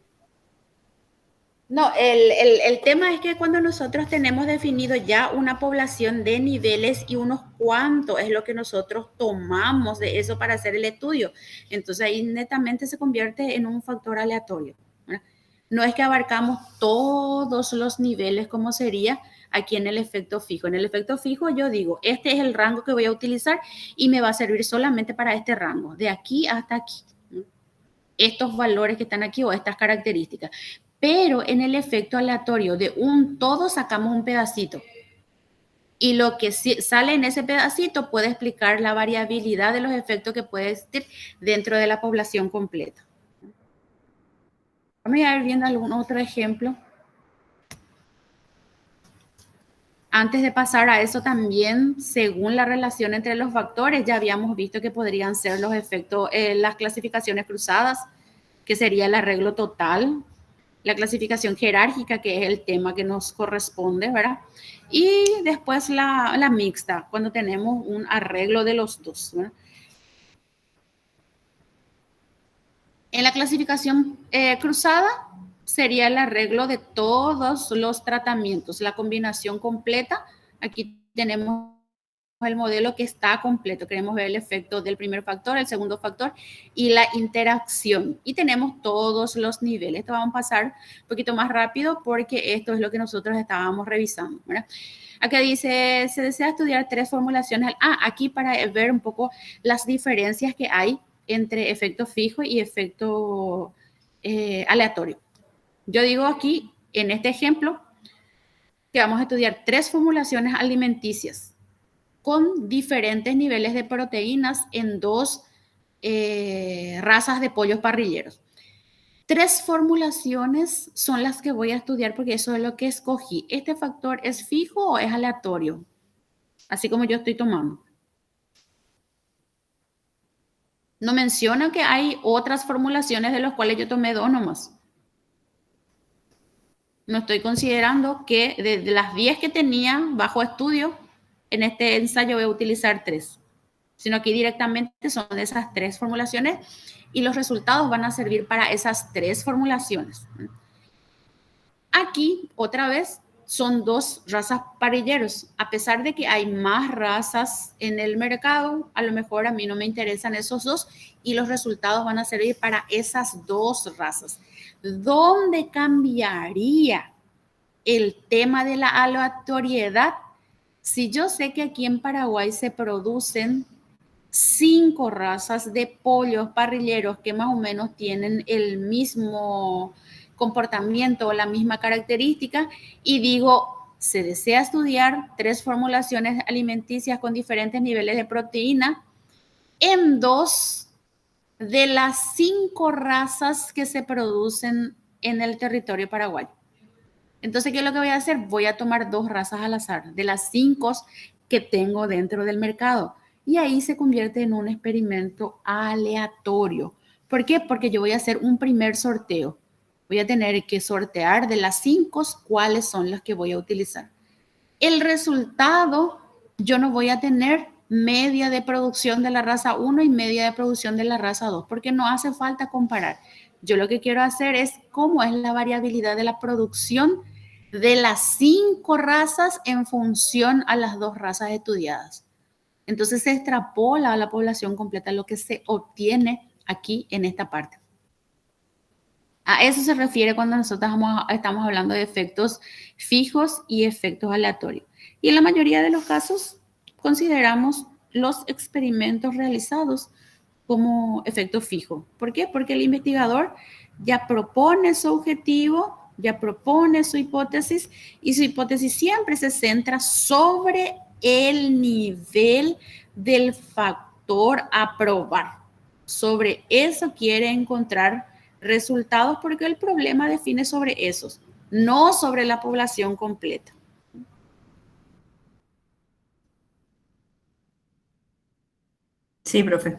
No, el tema es que cuando nosotros tenemos definido ya una población de niveles y unos cuantos es lo que nosotros tomamos de eso para hacer el estudio, entonces ahí netamente se convierte en un factor aleatorio, ¿verdad? No es que abarcamos todos los niveles como sería aquí en el efecto fijo. En el efecto fijo yo digo, este es el rango que voy a utilizar y me va a servir solamente para este rango, de aquí hasta aquí. Estos valores que están aquí o estas características. Pero en el efecto aleatorio de un todo sacamos un pedacito. Y lo que sale en ese pedacito puede explicar la variabilidad de los efectos que puede existir dentro de la población completa. Vamos a ir viendo algún otro ejemplo. Antes de pasar a eso también, según la relación entre los factores, ya habíamos visto que podrían ser los efectos, las clasificaciones cruzadas, que sería el arreglo total, la clasificación jerárquica, que es el tema que nos corresponde, ¿verdad? Y después la mixta, cuando tenemos un arreglo de los dos, ¿verdad? En la clasificación cruzada sería el arreglo de todos los tratamientos, la combinación completa. Aquí tenemos el modelo que está completo. Queremos ver el efecto del primer factor, el segundo factor y la interacción. Y tenemos todos los niveles. Esto vamos a pasar un poquito más rápido porque esto es lo que nosotros estábamos revisando, ¿verdad? Acá dice, se desea estudiar 3 formulaciones. Aquí para ver un poco las diferencias que hay entre efecto fijo y efecto aleatorio. Yo digo aquí, en este ejemplo, que vamos a estudiar 3 formulaciones alimenticias con diferentes niveles de proteínas en 2 razas de pollos parrilleros. 3 formulaciones son las que voy a estudiar porque eso es lo que escogí. ¿Este factor es fijo o es aleatorio? Así como yo estoy tomando. No menciona que hay otras formulaciones de las cuales yo tomé 2 nomás. No estoy considerando que de las 10 que tenía bajo estudio, en este ensayo voy a utilizar 3. Sino que directamente son esas 3 formulaciones y los resultados van a servir para esas 3 formulaciones. Aquí, otra vez, son 2 razas parrilleros. A pesar de que hay más razas en el mercado, a lo mejor a mí no me interesan esos 2 y los resultados van a servir para esas 2 razas. ¿Dónde cambiaría el tema de la aleatoriedad? Si yo sé que aquí en Paraguay se producen 5 razas de pollos parrilleros que más o menos tienen el mismo comportamiento o la misma característica y digo, se desea estudiar 3 formulaciones alimenticias con diferentes niveles de proteína en 2 de las 5 razas que se producen en el territorio paraguayo. Entonces, ¿qué es lo que voy a hacer? Voy a tomar 2 razas al azar de las 5 que tengo dentro del mercado. Y ahí se convierte en un experimento aleatorio. ¿Por qué? Porque yo voy a hacer un primer sorteo. Voy a tener que sortear de las 5 cuáles son las que voy a utilizar. El resultado, yo no voy a tener media de producción de la raza 1 y media de producción de la raza 2, porque no hace falta comparar. Yo lo que quiero hacer es cómo es la variabilidad de la producción de las 5 razas en función a las 2 razas estudiadas. Entonces se extrapola a la población completa lo que se obtiene aquí en esta parte. A eso se refiere cuando nosotros estamos hablando de efectos fijos y efectos aleatorios. Y en la mayoría de los casos consideramos los experimentos realizados como efecto fijo. ¿Por qué? Porque el investigador ya propone su objetivo, ya propone su hipótesis y su hipótesis siempre se centra sobre el nivel del factor a probar. Sobre eso quiere encontrar resultados porque el problema define sobre esos, no sobre la población completa. Sí, profe.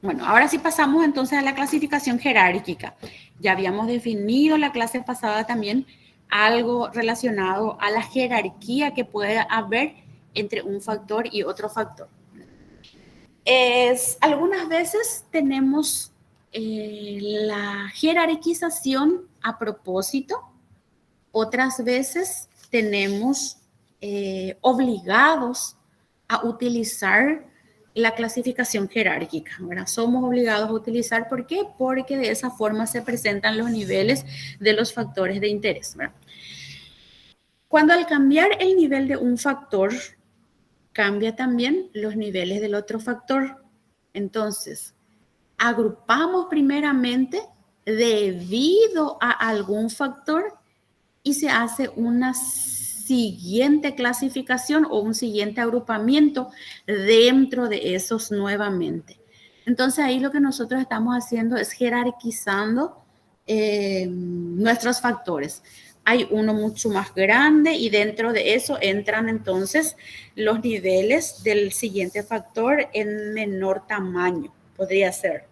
Bueno, ahora sí pasamos entonces a la clasificación jerárquica. Ya habíamos definido la clase pasada también algo relacionado a la jerarquía que puede haber entre un factor y otro factor. Algunas veces tenemos la jerarquización a propósito, otras veces tenemos obligados a utilizar la clasificación jerárquica, ¿verdad? Somos obligados a utilizar, ¿por qué? Porque de esa forma se presentan los niveles de los factores de interés, ¿verdad? Cuando al cambiar el nivel de un factor, cambia también los niveles del otro factor. Entonces, agrupamos primeramente debido a algún factor y se hace una siguiente clasificación o un siguiente agrupamiento dentro de esos nuevamente. Entonces ahí lo que nosotros estamos haciendo es jerarquizando nuestros factores. Hay uno mucho más grande y dentro de eso entran entonces los niveles del siguiente factor en menor tamaño, podría ser.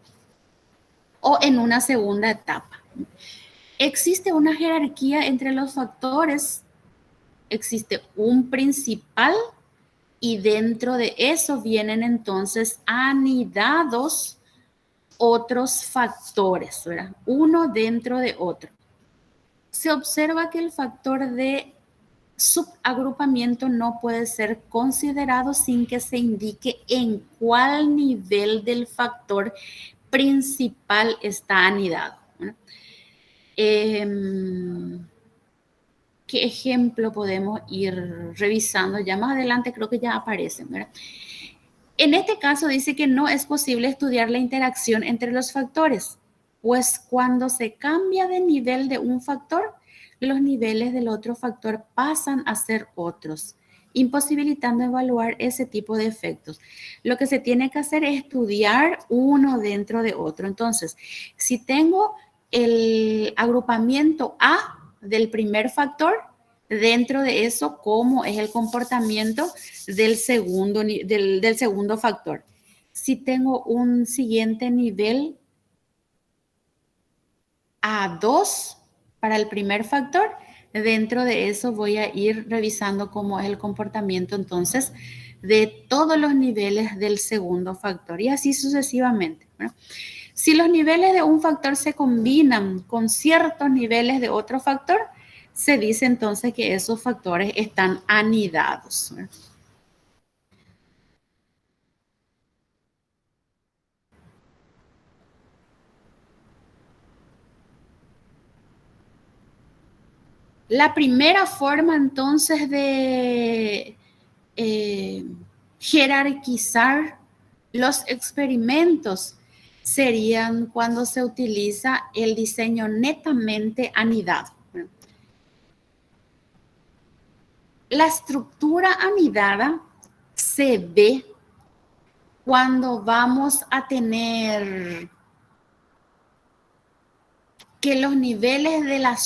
O en una segunda etapa. Existe una jerarquía entre los factores. Existe un principal y dentro de eso vienen entonces anidados otros factores, ¿verdad? Uno dentro de otro. Se observa que el factor de subagrupamiento no puede ser considerado sin que se indique en cuál nivel del factor principal está anidado, ¿no? ¿Qué ejemplo podemos ir revisando? Ya más adelante creo que ya aparecen, ¿verdad? En este caso dice que no es posible estudiar la interacción entre los factores, pues cuando se cambia de nivel de un factor, los niveles del otro factor pasan a ser otros, imposibilitando evaluar ese tipo de efectos. Lo que se tiene que hacer es estudiar uno dentro de otro. Entonces, si tengo el agrupamiento A del primer factor, dentro de eso, ¿cómo es el comportamiento del segundo factor? Si tengo un siguiente nivel A2 para el primer factor, dentro de eso voy a ir revisando cómo es el comportamiento entonces de todos los niveles del segundo factor y así sucesivamente, ¿no? Si los niveles de un factor se combinan con ciertos niveles de otro factor, se dice entonces que esos factores están anidados, ¿no? La primera forma entonces de jerarquizar los experimentos serían cuando se utiliza el diseño netamente anidado. La estructura anidada se ve cuando vamos a tener que los niveles de la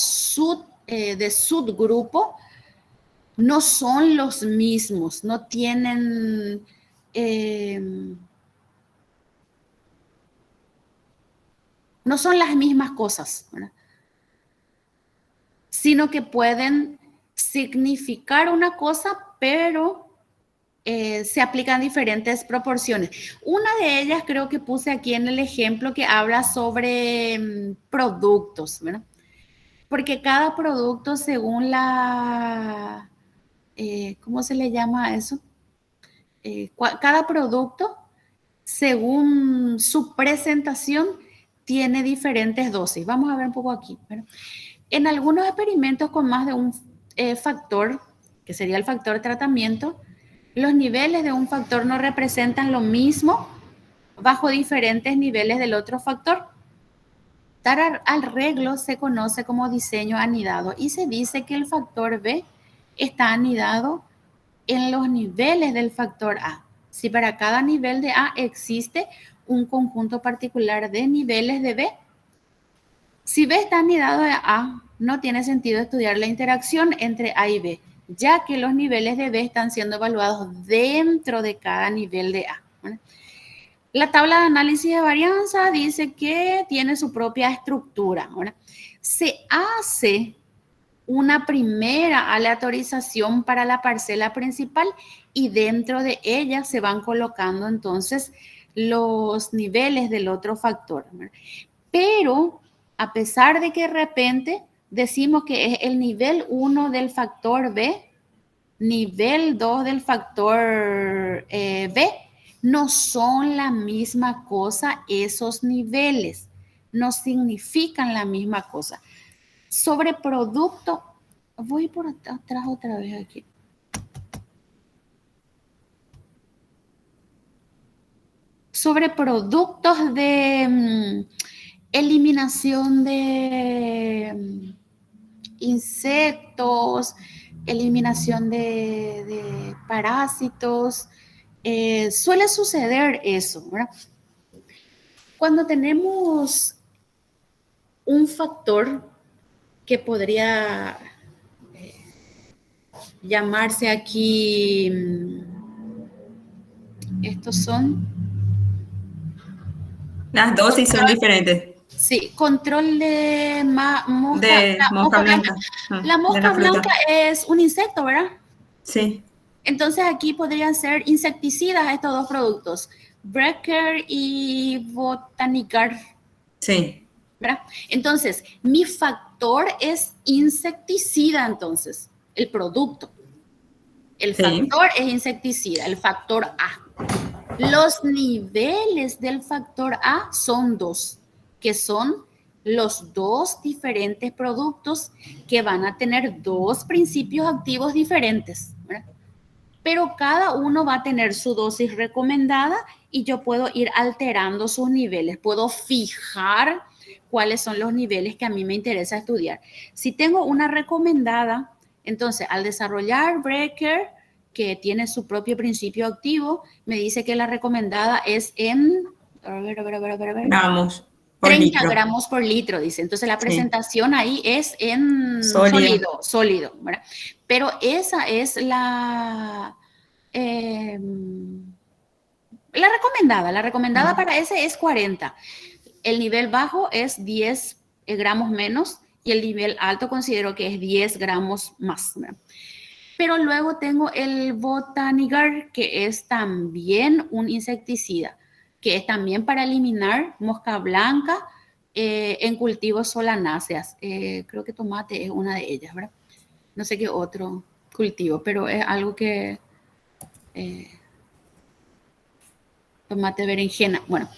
subgrupo no son los mismos, no tienen no son las mismas cosas, ¿verdad? Sino que pueden significar una cosa, pero se aplican diferentes proporciones. Una de ellas creo que puse aquí en el ejemplo que habla sobre productos, ¿verdad? Porque cada producto según la, ¿cómo se le llama eso? Cada producto según su presentación tiene diferentes dosis. Vamos a ver un poco aquí, ¿verdad? En algunos experimentos con más de un factor, que sería el factor tratamiento, los niveles de un factor no representan lo mismo bajo diferentes niveles del otro factor. Tal arreglo se conoce como diseño anidado y se dice que el factor B está anidado en los niveles del factor A. Si para cada nivel de A existe un conjunto particular de niveles de B, si B está anidado de A, no tiene sentido estudiar la interacción entre A y B, ya que los niveles de B están siendo evaluados dentro de cada nivel de A. La tabla de análisis de varianza dice que tiene su propia estructura. Se hace una primera aleatorización para la parcela principal y dentro de ella se van colocando entonces los niveles del otro factor. Pero a pesar de que de repente decimos que es el nivel 1 del factor B, nivel 2 del factor B, no son la misma cosa esos niveles, no significan la misma cosa. Sobre producto, voy por atrás otra vez aquí. Sobre productos de eliminación de insectos, eliminación de parásitos, suele suceder eso, ¿verdad? Cuando tenemos un factor que podría llamarse aquí, estos son... Las dosis son diferentes. Sí, control de mosca blanca. La mosca blanca es un insecto, ¿verdad? Sí. Entonces aquí podrían ser insecticidas estos dos productos, Brecker y Botanicar. Sí. ¿Verdad? Entonces, mi factor es insecticida, entonces, el producto. El factor es insecticida, el factor A. Los niveles del factor A son 2, que son los dos diferentes productos que van a tener dos principios activos diferentes, ¿verdad? Pero cada uno va a tener su dosis recomendada y yo puedo ir alterando sus niveles. Puedo fijar cuáles son los niveles que a mí me interesa estudiar. Si tengo una recomendada, entonces al desarrollar Breaker, que tiene su propio principio activo, me dice que la recomendada es en... Gramos por 30 litro. gramos por litro, dice. Entonces la Sí. presentación ahí es en Sólido. sólido, ¿verdad? Pero esa es la recomendada. La recomendada para ese es 40. El nivel bajo es 10 gramos menos y el nivel alto considero que es 10 gramos más, ¿verdad? Pero luego tengo el Botanigar, que es también un insecticida, que es también para eliminar mosca blanca en cultivos solanáceas. Creo que tomate es una de ellas, ¿verdad? No sé qué otro cultivo, pero es algo que... tomate, berenjena, bueno.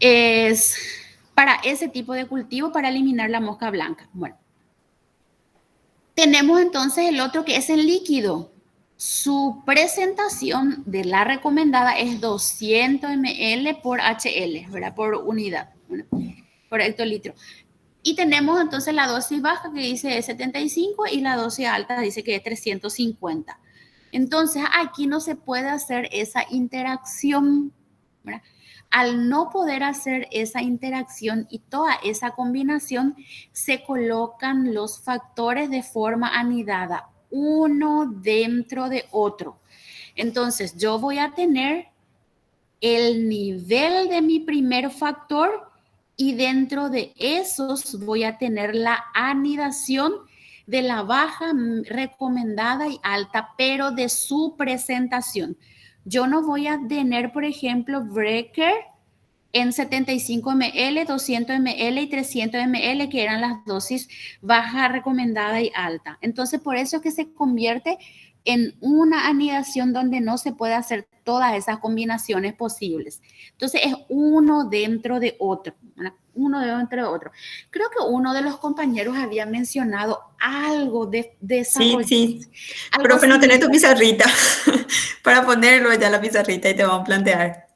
Es para ese tipo de cultivo, para eliminar la mosca blanca. Bueno. Tenemos entonces el otro que es el líquido. Su presentación de la recomendada es 200 ml por HL, ¿verdad? Por unidad, ¿verdad? Por hectolitro. Y tenemos entonces la dosis baja que dice 75 y la dosis alta dice que es 350. Entonces aquí no se puede hacer esa interacción, ¿verdad? Al no poder hacer esa interacción y toda esa combinación, se colocan los factores de forma anidada, uno dentro de otro. Entonces, yo voy a tener el nivel de mi primer factor y dentro de esos voy a tener la anidación de la baja, recomendada y alta, pero de su presentación. Yo no voy a tener, por ejemplo, Breaker en 75 ml, 200 ml y 300 ml, que eran las dosis baja, recomendada y alta. Entonces, por eso es que se convierte en una anidación donde no se puede hacer todas esas combinaciones posibles. Entonces, es uno dentro de otro, ¿verdad? Uno dentro de otro. Creo que uno de los compañeros había mencionado algo de desarrollo. Sí. Profe, no tenés tu pizarrita para ponerlo ya la pizarrita y te vamos a plantear.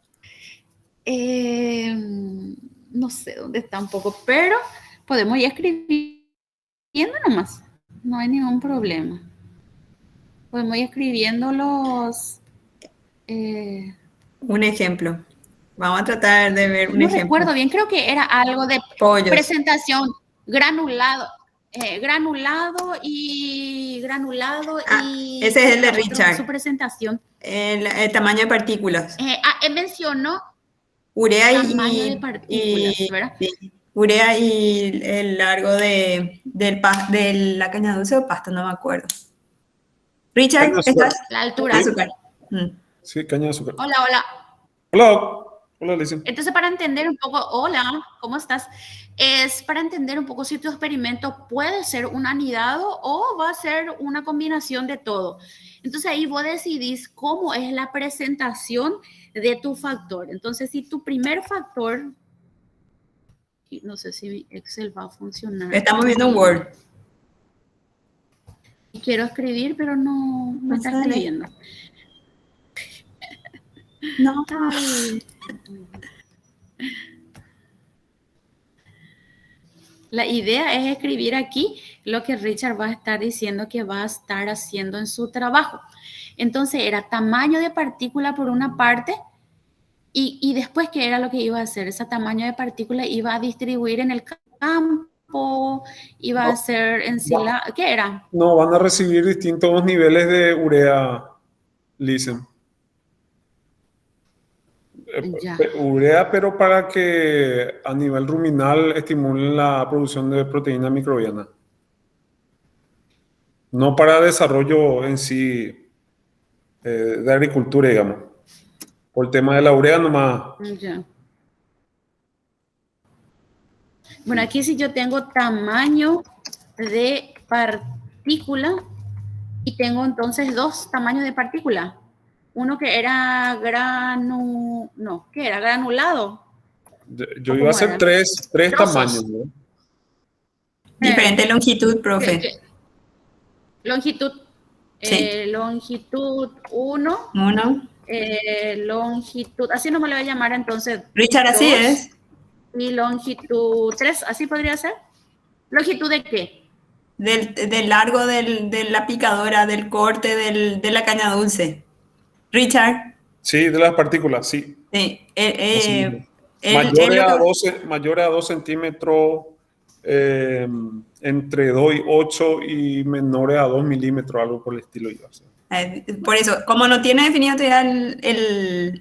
No sé dónde está un poco, pero podemos ir escribiendo nomás. No hay ningún problema. Podemos ir escribiendo los... Un ejemplo. Vamos a tratar de ver un ejemplo. No recuerdo bien, creo que era algo de pollos. Presentación, granulado y ese es el de Richard. Su presentación. El tamaño de partículas. Mencionó urea tamaño de partículas, ¿verdad? Sí, urea y el largo de la caña dulce o pasta, no me acuerdo. Richard, ¿estás? La altura. Azúcar. Sí, caña de azúcar. Hola, Lizzie. Entonces, para entender un poco, hola, ¿cómo estás? Es para entender un poco si tu experimento puede ser un anidado o va a ser una combinación de todo. Entonces, ahí vos decidís cómo es la presentación de tu factor. Entonces, si tu primer factor, no sé si Excel va a funcionar. Estamos viendo un Word. Quiero escribir, pero no está escribiendo. No. Ay. La idea es escribir aquí lo que Richard va a estar diciendo que va a estar haciendo en su trabajo. Entonces era tamaño de partícula por una parte y después ¿qué era lo que iba a hacer? Ese tamaño de partícula iba a distribuir en el campo, iba a hacer ensilada. ¿Qué era? No, van a recibir distintos niveles de urea, Lizzie. Urea, pero para que a nivel ruminal estimulen la producción de proteína microbiana. No para desarrollo en sí de agricultura, digamos. Por el tema de la urea nomás. Ya. Bueno, aquí sí yo tengo tamaño de partícula y tengo entonces dos tamaños de partícula. Uno que era granulado. Yo iba a hacer tres tamaños, ¿no? Diferente longitud, profe. Longitud. Sí. Longitud 1. Longitud, así no me lo voy a llamar entonces. Richard, así es. y longitud 3, ¿así podría ser? ¿Longitud de qué? Del largo de la picadora, del corte de la caña dulce. Richard. Sí, de las partículas, sí. Sí, Así mismo. él lo que... Mayores a 2 centímetros, entre 2 y 8 y menores a 2 milímetros, algo por el estilo. Por eso, como no tiene definido todavía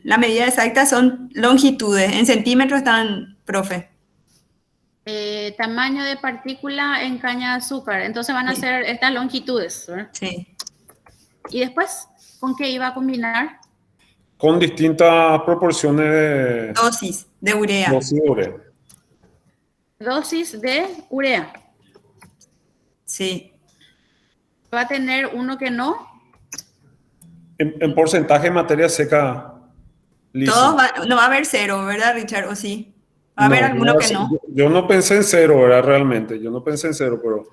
la medida exacta, son longitudes. En centímetros están, profe. Tamaño de partícula en caña de azúcar. Entonces van a ser estas longitudes, ¿verdad? Sí. Y después, ¿con qué iba a combinar? Con distintas proporciones de Dosis de urea. dosis de urea. Dosis de urea. Sí. Va a tener uno que no. En porcentaje de materia seca lisa. No va a haber cero, ¿verdad, Richard? ¿O sí? Va a haber alguno que no. Yo no pensé en cero, ¿verdad? Realmente. Yo no pensé en cero, pero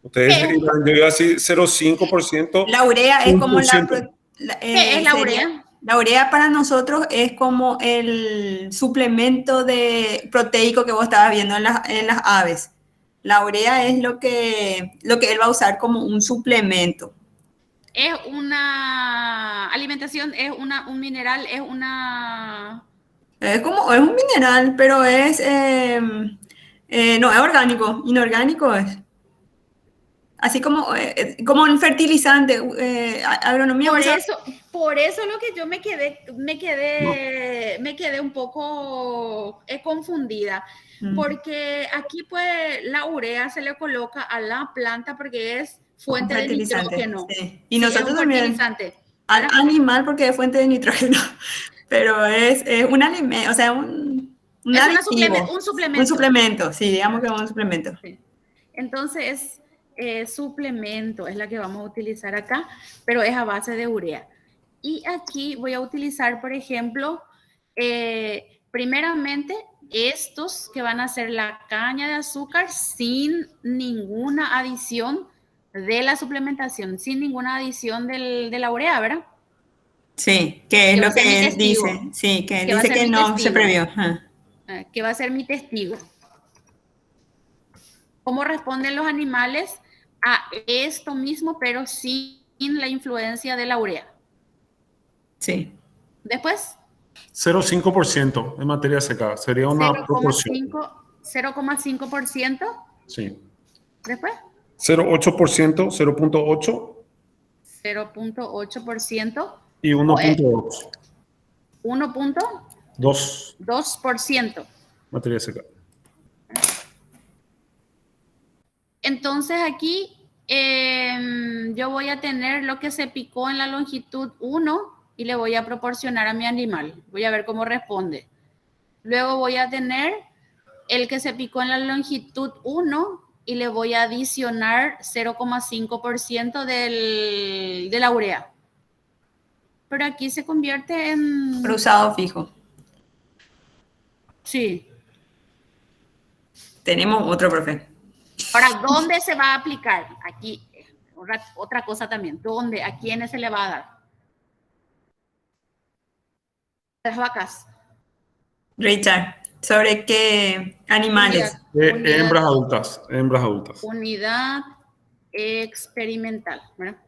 ustedes dirán, yo iba a decir 0,5%. La urea es como ¿Qué es la urea? La urea para nosotros es como el suplemento proteico que vos estabas viendo en las aves. La urea es lo que él va a usar como un suplemento. Es una alimentación, es un mineral, es una... Es un mineral, pero no es orgánico, inorgánico es. Así como un fertilizante, agronomía. Por eso lo que yo me quedé un poco confundida, porque aquí pues la urea se le coloca a la planta porque es fuente de nitrógeno. Sí. Y nosotros también al animal porque es fuente de nitrógeno, pero es un alimento, o sea, un suplemento. Un suplemento, sí, digamos que es un suplemento. Sí. Entonces, suplemento es la que vamos a utilizar acá, pero es a base de urea. Y aquí voy a utilizar, por ejemplo, primeramente estos que van a ser la caña de azúcar sin ninguna adición de la suplementación, sin ninguna adición de la urea, ¿verdad? Sí, que es lo que él dice. Sí, que él dice que no se previó. Que va a ser mi testigo. ¿Cómo responden los animales a esto mismo, pero sin la influencia de la urea? Sí. Después. 0,5% de materia seca. Sería una proporción. 0,5%. Sí. Después. 0,8%, 0,8%. 0,8%. Y 1,2%. 1,2%. Materia seca. Entonces aquí yo voy a tener lo que se picó en la longitud 1 y le voy a proporcionar a mi animal. Voy a ver cómo responde. Luego voy a tener el que se picó en la longitud 1 y le voy a adicionar 0,5% de la urea. Pero aquí se convierte en... Cruzado fijo. Sí. Tenemos otro, profe. Ahora, ¿dónde se va a aplicar? Aquí, otra cosa también. ¿Dónde? ¿A quiénes se le va a dar? Las vacas. Richard, ¿sobre qué animales? Hembras adultas. Unidad experimental, ¿verdad?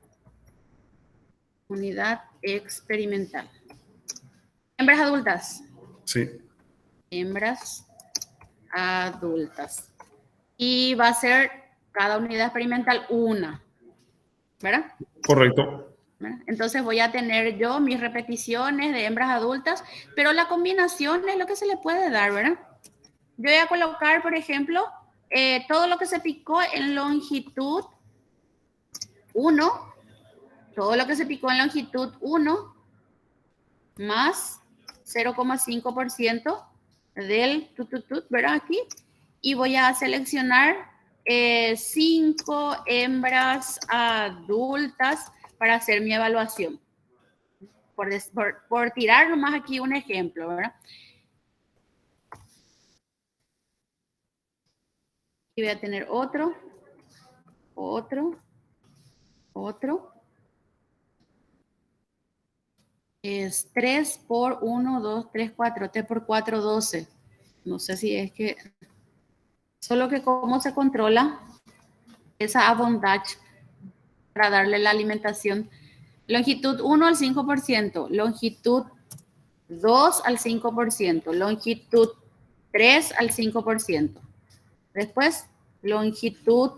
Unidad experimental. Hembras adultas. Sí. Hembras adultas. Y va a ser cada unidad experimental una, ¿verdad? Correcto. Entonces voy a tener yo mis repeticiones de hembras adultas, pero la combinación es lo que se le puede dar, ¿verdad? Yo voy a colocar, por ejemplo, todo lo que se picó en longitud 1, todo lo que se picó en longitud 1, más 0,5% del ¿verdad? Aquí. Y voy a seleccionar 5 hembras adultas para hacer mi evaluación. Por tirar nomás aquí un ejemplo, ¿verdad? Y voy a tener otro. Es 3 por 1, 2, 3, 4. 3 por 4, 12. No sé si es que... Solo que cómo se controla esa abondage para darle la alimentación. Longitud 1 al 5%, longitud 2 al 5%, longitud 3 al 5%. Después, longitud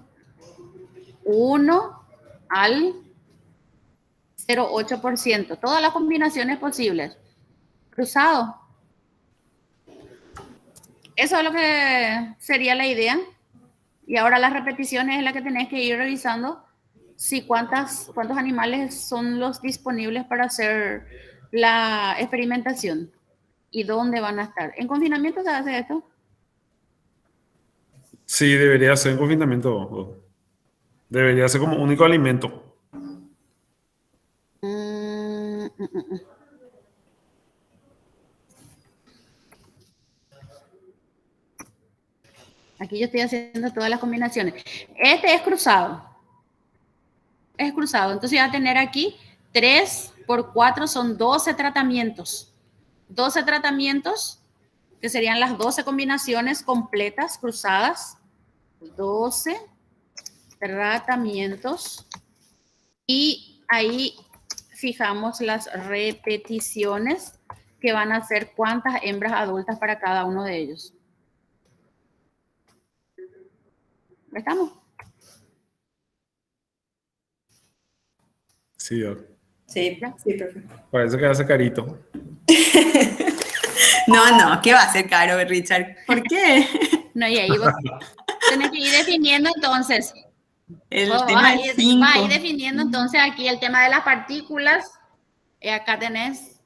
1 al 0,8%. Todas las combinaciones posibles. Cruzado. Eso es lo que sería la idea. Y ahora las repeticiones es la que tenés que ir revisando. Si cuántos animales son los disponibles para hacer la experimentación. Y dónde van a estar. ¿En confinamiento se hace esto? Sí, debería ser en confinamiento. Debería ser como único alimento. Aquí yo estoy haciendo todas las combinaciones. Este es cruzado. Es cruzado. Entonces voy a tener aquí 3 por 4 son 12 tratamientos. 12 tratamientos, que serían las 12 combinaciones completas, cruzadas. 12 tratamientos. Y ahí fijamos las repeticiones que van a ser cuántas hembras adultas para cada uno de ellos. ¿Estamos? Sí, Sí, sí, perfecto. parece que hace carito. No, ¿qué va a ser caro, Richard? ¿Por qué? No, y ahí vos tenés que ir definiendo entonces. El Vas tema a es ir 5. definiendo entonces aquí el tema de las partículas. Acá tenés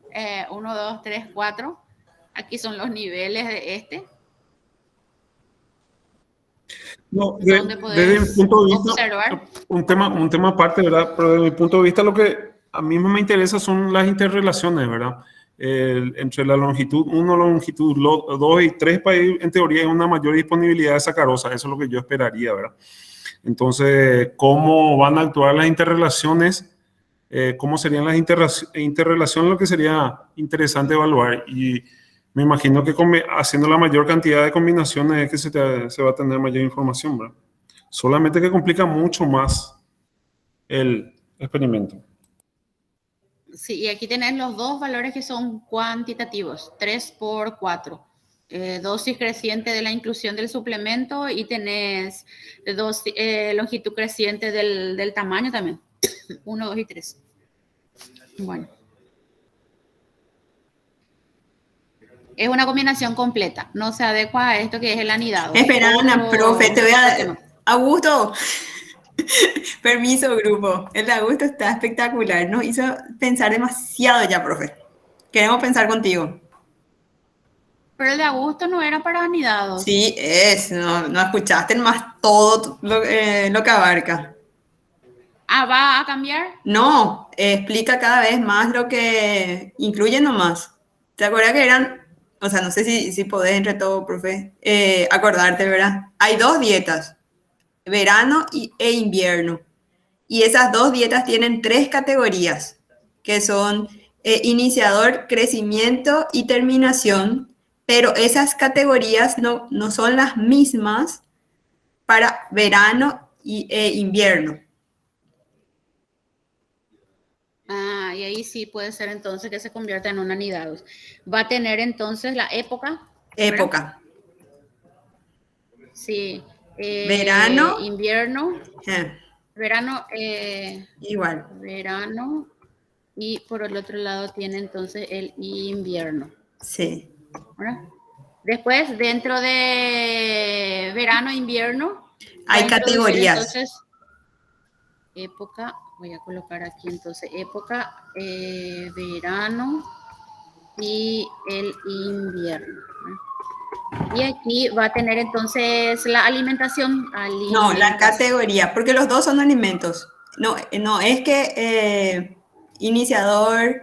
1, 2, 3, 4. Aquí son los niveles de este. No, Donde desde mi podés punto de vista, observar. un tema aparte, ¿verdad? Pero desde mi punto de vista, lo que a mí me interesa son las interrelaciones, ¿verdad? Entre la longitud 1, longitud 2 y 3, para ir, en teoría, hay una mayor disponibilidad de sacarosa. Eso es lo que yo esperaría, ¿verdad? Entonces, ¿cómo van a actuar las interrelaciones? ¿Cómo serían las interrelaciones? Lo que sería interesante evaluar. Y me imagino que haciendo la mayor cantidad de combinaciones es que se va a tener mayor información, ¿verdad? Solamente que complica mucho más el experimento. Sí, y aquí tenés los dos valores que son cuantitativos, 3 por 4. Dosis creciente de la inclusión del suplemento y tenés longitud creciente del tamaño también. 1, 2 y 3. Bueno. Es una combinación completa. No se adecua a esto que es el anidado. Espera, Ana, profe, te voy a... Augusto. Permiso, grupo. El de Augusto está espectacular. Nos hizo pensar demasiado ya, profe. Queremos pensar contigo. Pero el de Augusto no era para anidados. Sí, no escuchaste más todo lo que abarca. Ah, ¿va a cambiar? No, explica cada vez más lo que incluye nomás. ¿Te acuerdas que eran, o sea, no sé si podés entre todo, profe, acordarte, ¿verdad? Hay 2 dietas, verano e invierno. Y esas 2 dietas tienen 3 categorías, que son iniciador, crecimiento y terminación, pero esas categorías no son las mismas para verano e invierno. Ah, y ahí sí puede ser entonces que se convierta en un anidados. Va a tener entonces la época. Época. ¿Verdad? Sí. Verano. Invierno. Verano. Igual. Verano. Y por el otro lado tiene entonces el invierno. Sí. ¿Verdad? Después, dentro de verano e invierno. Hay categorías. Entonces, época. Voy a colocar aquí entonces época, verano y el invierno. Y aquí va a tener entonces la alimentación. No, la categoría, porque los dos son alimentos. No es que iniciador,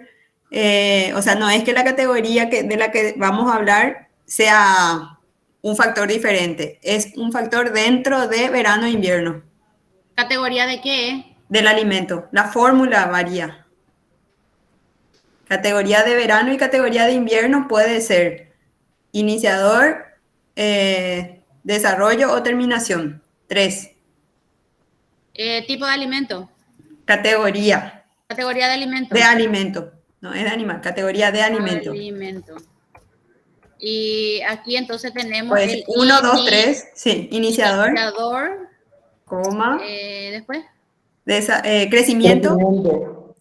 o sea, no es que la categoría de la que vamos a hablar sea un factor diferente. Es un factor dentro de verano e invierno. ¿Categoría de qué? Del alimento. La fórmula varía. Categoría de verano y categoría de invierno puede ser iniciador, Desarrollo o terminación. 3. Tipo de alimento. Categoría. Categoría de alimento. De alimento. No es de animal. Categoría de alimento. Alimento. Y aquí entonces tenemos Pues el 1, 2, 3. Sí. Iniciador. iniciador. Coma. Después. Crecimiento.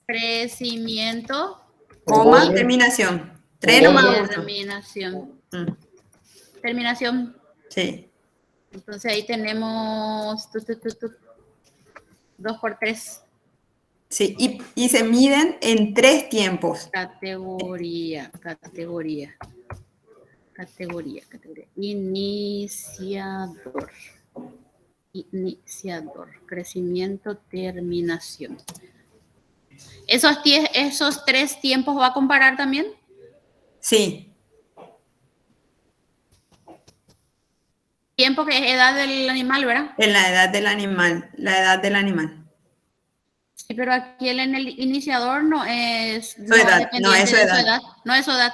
Crecimiento. Coma. Terminación. 3 nomás. Terminación. Terminación. Sí. Entonces ahí tenemos 2 por 3. Sí, y se miden en 3 tiempos. Categoría. Iniciador. Crecimiento, terminación. ¿Esos 3 tiempos va a comparar también? Sí. Tiempo que es edad del animal, ¿verdad? En la edad del animal. La edad del animal. Sí, pero aquí en el iniciador no es Su edad, no es su de su edad. edad. No es su edad.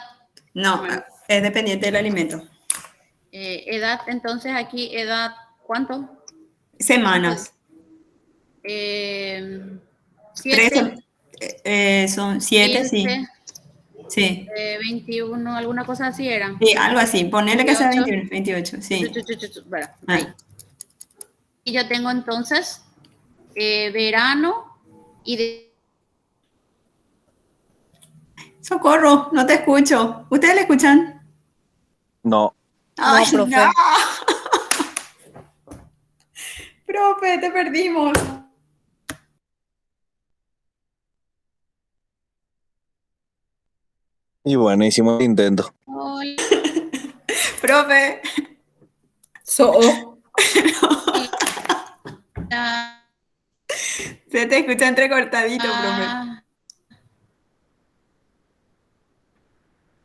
No, Bueno. es dependiente del alimento. Edad, entonces aquí, edad, ¿cuánto? Semanas. 7. Son 7, sí. 15, Sí. 21, alguna cosa así era. Sí, algo así. Ponele que sea 28. 28, sí. Bueno, ahí. Y yo tengo entonces verano y Socorro, no te escucho. ¿Ustedes le escuchan? No. Ay, No, profe. no. Profe, te perdimos. Y bueno, hicimos el intento. Hola. Profe. Se te escucha entrecortadito, profe.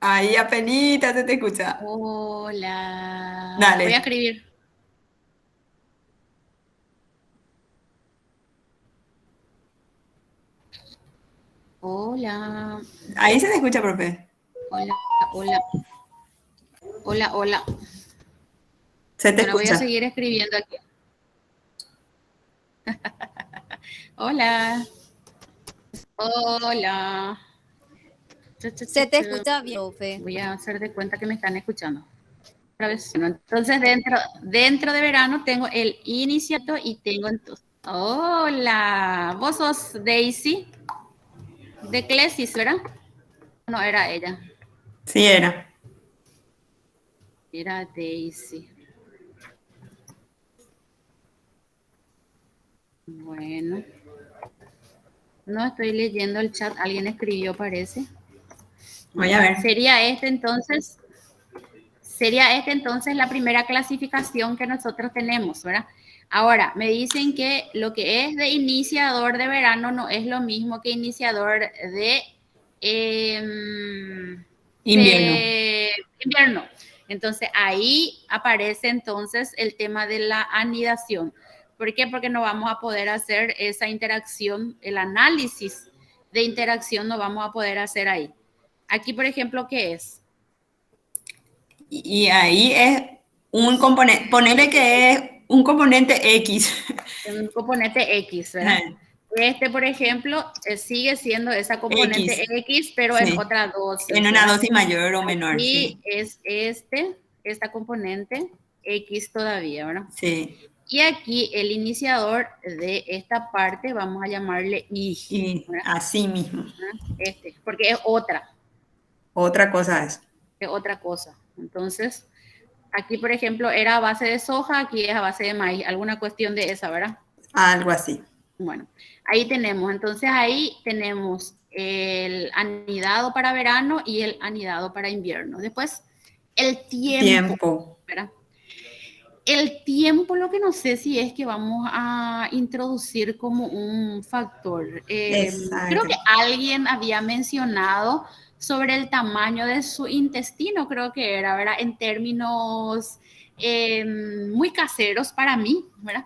Ahí apenita se te escucha. Hola. Dale. Voy a escribir. Hola. Ahí se te escucha, profe. Hola. Se te Bueno, voy a escucha. seguir escribiendo aquí. Hola. Se te escucha bien, profe. Voy a hacer de cuenta que me están escuchando. Otra vez. Bueno, entonces, dentro de verano tengo el iniciato y tengo entonces. Hola. Vos sos Daisy de Clesis, ¿verdad? No, era ella. Sí, era. Era Daisy. Bueno. No estoy leyendo el chat. Alguien escribió, parece. Voy a ver. Sería este entonces la primera clasificación que nosotros tenemos, ¿verdad? Ahora, me dicen que lo que es de iniciador de verano no es lo mismo que iniciador de invierno. Entonces, ahí aparece entonces el tema de la anidación. ¿Por qué? Porque no vamos a poder hacer esa interacción, el análisis de interacción no vamos a poder hacer ahí. Aquí, por ejemplo, ¿qué es? Y ahí es un componente, ponele que es un componente X. Un componente X, ¿verdad? Este, por ejemplo, sigue siendo esa componente X, pero sí, en otra dosis. En una dosis mayor o menor, sí. Es esta componente X todavía, ¿verdad? Sí. Y aquí el iniciador de esta parte vamos a llamarle I. Y así mismo. Porque es otra. Otra cosa es. Es otra cosa. Entonces, aquí, por ejemplo, era a base de soja, aquí es a base de maíz. Alguna cuestión de esa, ¿verdad? Algo así. Bueno, ahí tenemos. Entonces, ahí tenemos el anidado para verano y el anidado para invierno. Después, el tiempo. ¿Verdad? El tiempo, lo que no sé si es que vamos a introducir como un factor. Creo que alguien había mencionado sobre el tamaño de su intestino, creo que era, ¿verdad? En términos muy caseros para mí, ¿verdad?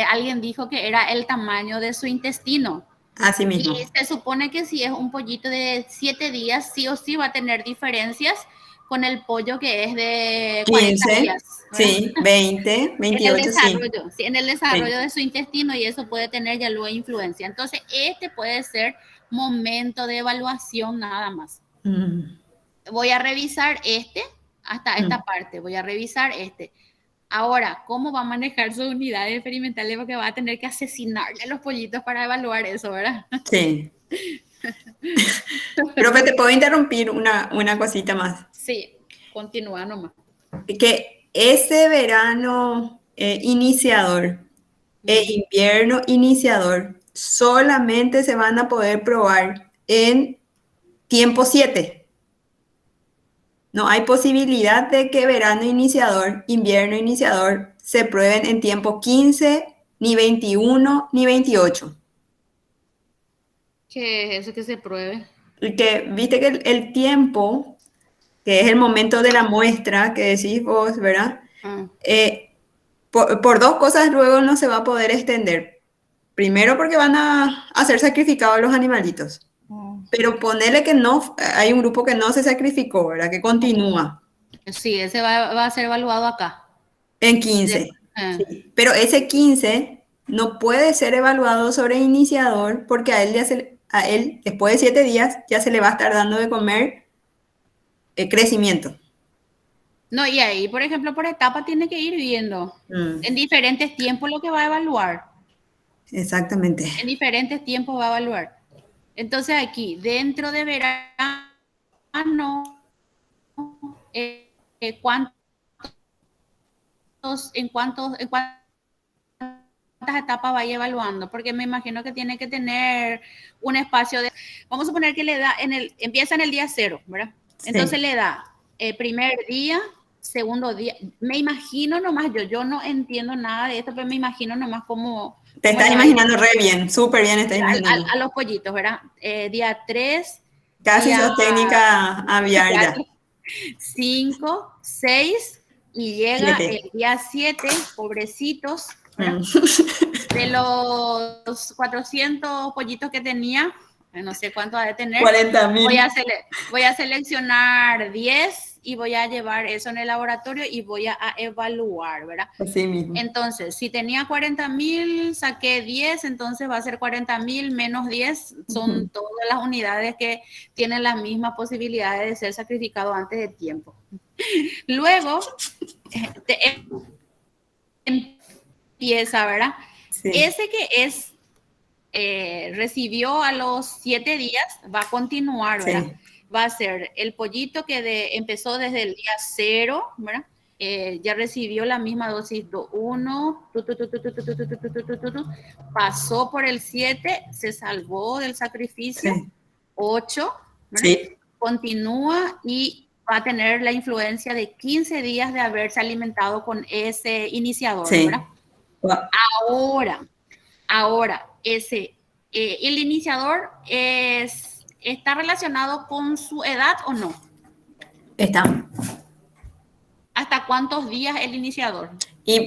Alguien dijo que era el tamaño de su intestino. Así mismo. Y se supone que si es un pollito de 7 días, sí o sí va a tener diferencias con el pollo que es de 40 15, días. ¿verdad? sí, 20, 28, sí. Sí, en el desarrollo Sí. de su intestino, y eso puede tener ya luego influencia. Entonces, este puede ser momento de evaluación nada más. Voy a revisar hasta esta parte, voy a revisar Ahora, ¿cómo va a manejar sus unidades experimentales? Porque va a tener que asesinarle a los pollitos para evaluar eso, ¿verdad? Sí. Profe, te puedo interrumpir una cosita más. Sí, continúa nomás. Que ese verano iniciador e invierno iniciador solamente se van a poder probar en tiempo 7. No hay posibilidad de que verano iniciador, invierno iniciador se prueben en tiempo 15, ni 21, ni 28. ¿Qué es eso que se pruebe? Y que viste que el tiempo, que es el momento de la muestra que decís vos, ¿verdad? Ah. Por dos cosas luego no se va a poder extender. Primero porque van a ser sacrificados los animalitos. Pero ponele que no, hay un grupo que no se sacrificó, ¿verdad? Que continúa Sí, ese va a ser evaluado acá. en 15. Sí. Pero ese 15 no puede ser evaluado sobre iniciador porque a él después de 7 días ya se le va a estar dando de comer crecimiento. No, y ahí, por ejemplo, por etapa tiene que ir viendo en diferentes tiempos lo que va a evaluar. Exactamente. En diferentes tiempos va a evaluar. Entonces aquí, dentro de verano, en cuántas etapas vaya evaluando, porque me imagino que tiene que tener un espacio de, vamos a suponer que le da empieza en el día 0, ¿verdad? Sí. Entonces le da primer día, segundo día, me imagino nomás, yo no entiendo nada de esto, pero me imagino nomás cómo... Te estás imaginando re bien, súper bien estás imaginando. A los pollitos, ¿verdad? Día 3. Casi día, sos técnica aviar ya. 5, 6 y llega 7. el día 7, pobrecitos, de los 400 pollitos que tenía, no sé cuánto ha de tener, 40.000. Voy a seleccionar 10 y voy a llevar eso en el laboratorio y voy a evaluar, ¿verdad? Así mismo. Entonces, si tenía 40.000, saqué 10, entonces va a ser 40.000 menos 10, son todas las unidades que tienen las mismas posibilidades de ser sacrificado antes de tiempo. Luego, empieza, ¿verdad? Sí. Ese que recibió a los 7 días va a continuar, ¿verdad? Sí. Va a ser el pollito que empezó desde el día 0, ¿verdad? Ya recibió la misma dosis 1, pasó por el 7, se salvó del sacrificio, sí. 8, ¿verdad? Sí. Continúa y va a tener la influencia de 15 días de haberse alimentado con ese iniciador, sí. ¿Verdad? Wow. Ahora, el iniciador ¿está relacionado con su edad o no? Está. ¿Hasta cuántos días el iniciador? Y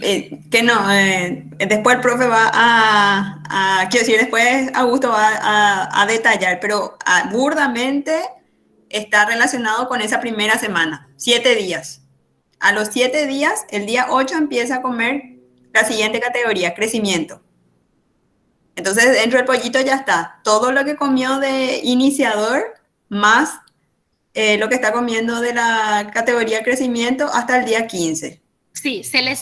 que no, después el profe va quiero decir, después Augusto va a detallar, pero burdamente está relacionado con esa primera semana, 7 días. A los 7 días, el día 8 empieza a comer la siguiente categoría, crecimiento. Entonces, dentro del pollito ya está todo lo que comió de iniciador, más lo que está comiendo de la categoría crecimiento hasta el día 15. Sí, se le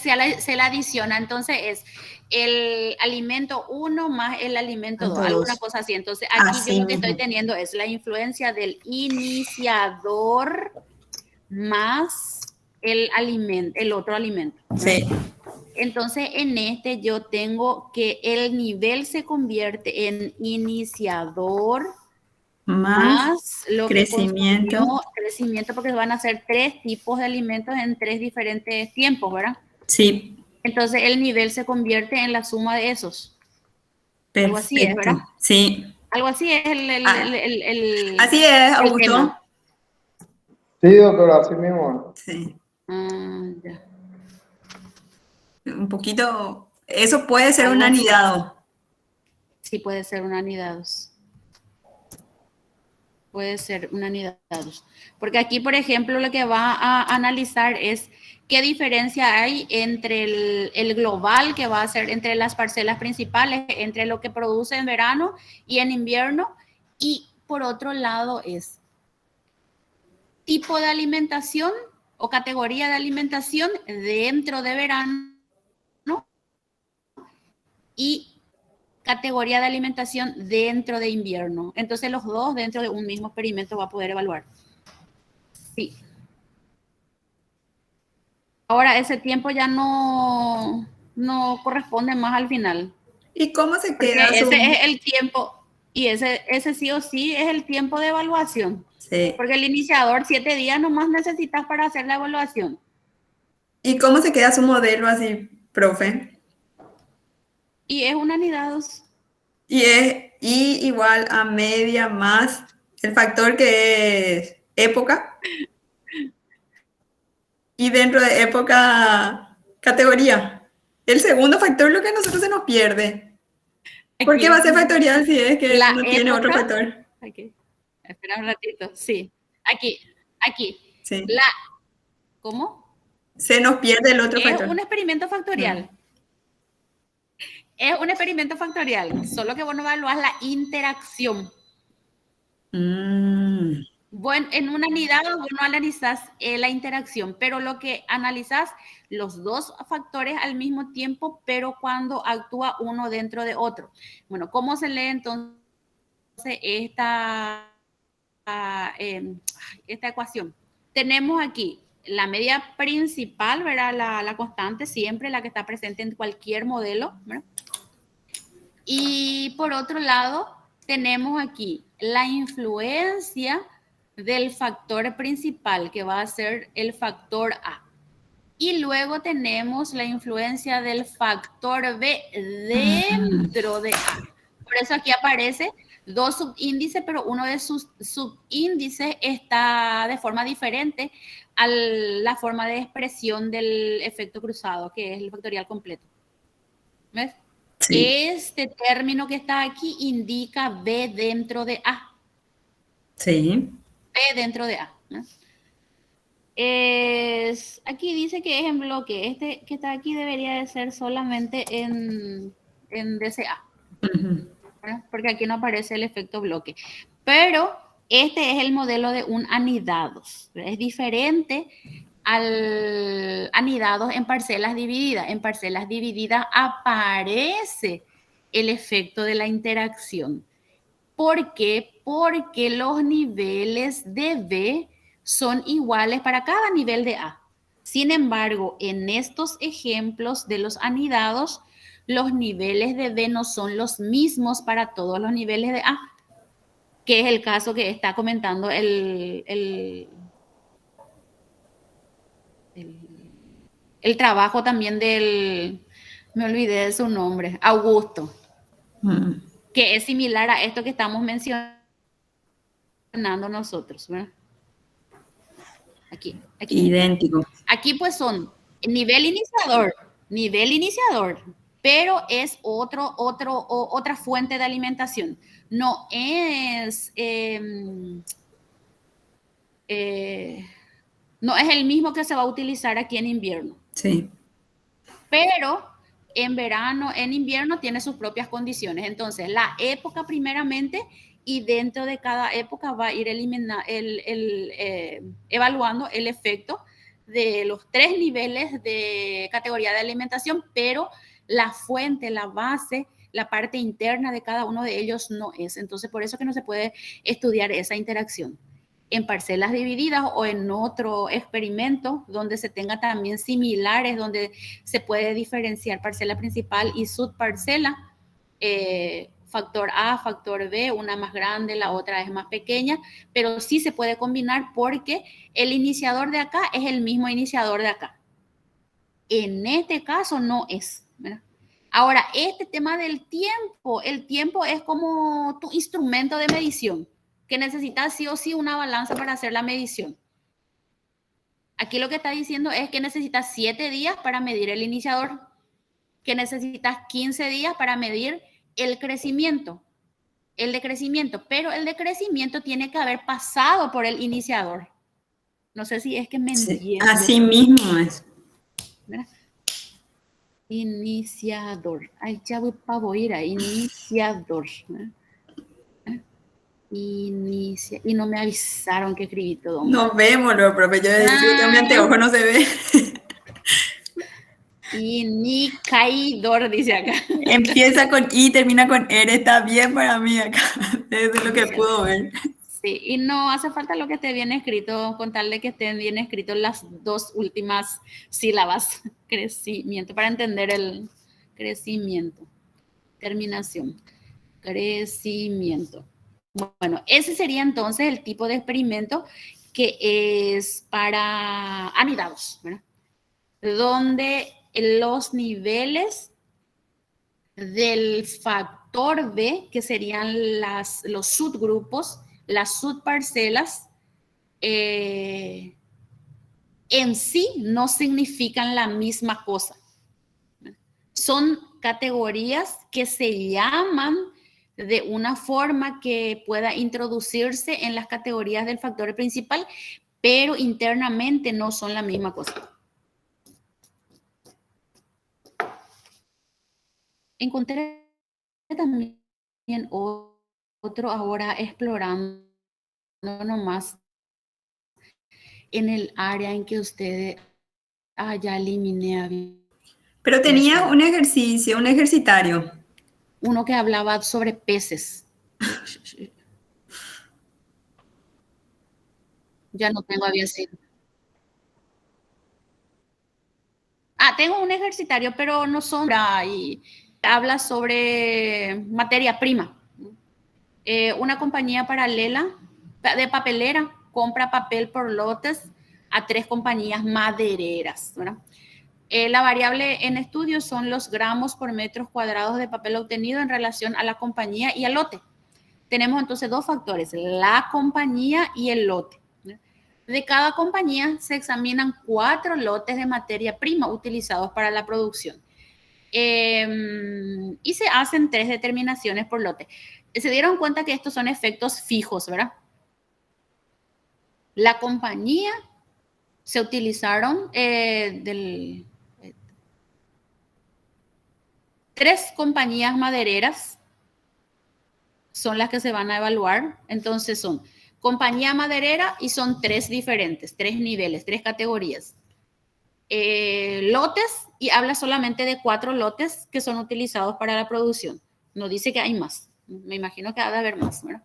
adiciona. Entonces, es el alimento 1 más el alimento 2, alguna cosa así. Entonces, aquí yo lo que estoy teniendo es la influencia del iniciador más el otro alimento. Sí. Entonces, en yo tengo que el nivel se convierte en iniciador más lo crecimiento. Que consumió, crecimiento, porque van a ser 3 tipos de alimentos en 3 diferentes tiempos, ¿verdad? Sí. Entonces, el nivel se convierte en la suma de esos. Perfecto. Algo así es, ¿verdad? Sí. Algo así es así es, Augusto. Sí, doctora, así mismo. Sí. Ya. Un poquito, eso puede ser un anidado. Sí, puede ser un anidado. puede ser una anidados. Porque aquí, por ejemplo, lo que va a analizar es qué diferencia hay entre el global, que va a ser entre las parcelas principales, entre lo que produce en verano y en invierno. Y por otro lado es tipo de alimentación o categoría de alimentación dentro de verano y categoría de alimentación dentro de invierno. Entonces los dos dentro de un mismo experimento va a poder evaluar. Sí. Ahora ese tiempo ya no corresponde más al final. ¿Y cómo se Porque queda ese es el tiempo, y ese sí o sí es el tiempo de evaluación. Sí. Porque el iniciador 7 días nomás necesitas para hacer la evaluación. ¿Y cómo se queda su modelo así, profe? Y es un anidados. Y es I igual a media más el factor que es época. Y dentro de época, categoría. El segundo factor es lo que a nosotros se nos pierde. ¿Por qué va a ser factorial si es que La no tiene otro época. factor? Aquí. Espera un ratito. Sí. Aquí. Sí. ¿Cómo? Se nos pierde el otro Es factor. un experimento factorial. Es un experimento factorial, solo que vos no evaluás la interacción. Bueno, en un anidado vos no analizás la interacción, pero lo que analizás los dos factores al mismo tiempo, pero cuando actúa uno dentro de otro. Bueno, ¿cómo se lee entonces esta ecuación? Tenemos aquí la media principal, ¿verdad? La constante, siempre la que está presente en cualquier modelo, ¿verdad? Y por otro lado, tenemos aquí la influencia del factor principal, que va a ser el factor A. Y luego tenemos la influencia del factor B dentro de A. Por eso aquí aparece dos subíndices, pero uno de sus subíndices está de forma diferente a la forma de expresión del efecto cruzado, que es el factorial completo. ¿Ves? Sí. Este término que está aquí indica B dentro de A. Sí. B dentro de A, ¿no? Aquí dice que es en bloque. Este que está aquí debería de ser solamente en DCA. ¿No? Porque aquí no aparece el efecto bloque. Pero este es el modelo de un anidados. Es diferente al anidados en parcelas divididas. En parcelas divididas aparece el efecto de la interacción. ¿Por qué? Porque los niveles de B son iguales para cada nivel de A. Sin embargo, en estos ejemplos de los anidados, los niveles de B no son los mismos para todos los niveles de A, que es el caso que está comentando el trabajo también me olvidé de su nombre, Augusto, que es similar a esto que estamos mencionando nosotros, ¿verdad? Aquí. Idéntico. Aquí pues son nivel iniciador, pero es otra fuente de alimentación. No es no es el mismo que se va a utilizar aquí en invierno. Sí. Pero en verano, en invierno tiene sus propias condiciones. Entonces, la época primeramente, y dentro de cada época va a ir evaluando el efecto de los 3 niveles de categoría de alimentación, pero la fuente, la base, la parte interna de cada uno de ellos no es. Entonces, por eso que no se puede estudiar esa interacción. En parcelas divididas o en otro experimento donde se tenga también similares, donde se puede diferenciar parcela principal y subparcela, factor A, factor B, una más grande, la otra es más pequeña, pero sí se puede combinar porque el iniciador de acá es el mismo iniciador de acá. En este caso no es, ¿verdad? Ahora, este tema del tiempo, el tiempo es como tu instrumento de medición, que necesitas sí o sí una balanza para hacer la medición. Aquí lo que está diciendo es que necesitas 7 días para medir el iniciador, que necesitas 15 días para medir el crecimiento, el de crecimiento, pero el de crecimiento tiene que haber pasado por el iniciador. No sé si es que me Sí, entiendes. así mismo es. ¿Verdad? Iniciador. Ay, ya voy para ir a iniciador. Inicia. Y no me avisaron que escribí todo mal. Nos vemos, profe. Yo decía que mi anteojo no se ve. Inicaidor, dice acá. Empieza con I, termina con R. Está bien para mí acá. Es lo que puedo ver. Sí, y no hace falta lo que esté bien escrito, con tal de que estén bien escritos las dos últimas sílabas. Crecimiento, para entender el crecimiento. Terminación. Crecimiento. Bueno, ese sería entonces el tipo de experimento que es para anidados, ¿verdad? Donde los niveles del factor B, que serían los subgrupos, las subparcelas, en sí no significan la misma cosa. Son categorías que se llaman de una forma que pueda introducirse en las categorías del factor principal, pero internamente no son la misma cosa. Encontré también otro ahora explorando nomás en el área en que ustedes ya eliminé. Pero tenía un ejercicio, un ejercitario. Uno que hablaba sobre peces. Ya no tengo, había sido. Tengo un ejercitario, pero no son. Y habla sobre materia prima. Una compañía paralela de papelera compra papel por lotes a 3 compañías madereras, ¿verdad? La variable en estudio son los gramos por metros cuadrados de papel obtenido en relación a la compañía y al lote. Tenemos entonces 2 factores, la compañía y el lote. De cada compañía se examinan 4 lotes de materia prima utilizados para la producción. Y se hacen 3 determinaciones por lote. Se dieron cuenta que estos son efectos fijos, ¿verdad? La compañía se utilizaron 3 compañías madereras son las que se van a evaluar. Entonces son compañía maderera y son 3 diferentes, 3 niveles, 3 categorías. Lotes, y habla solamente de 4 lotes que son utilizados para la producción. No dice que hay más. Me imagino que ha de haber más, ¿verdad?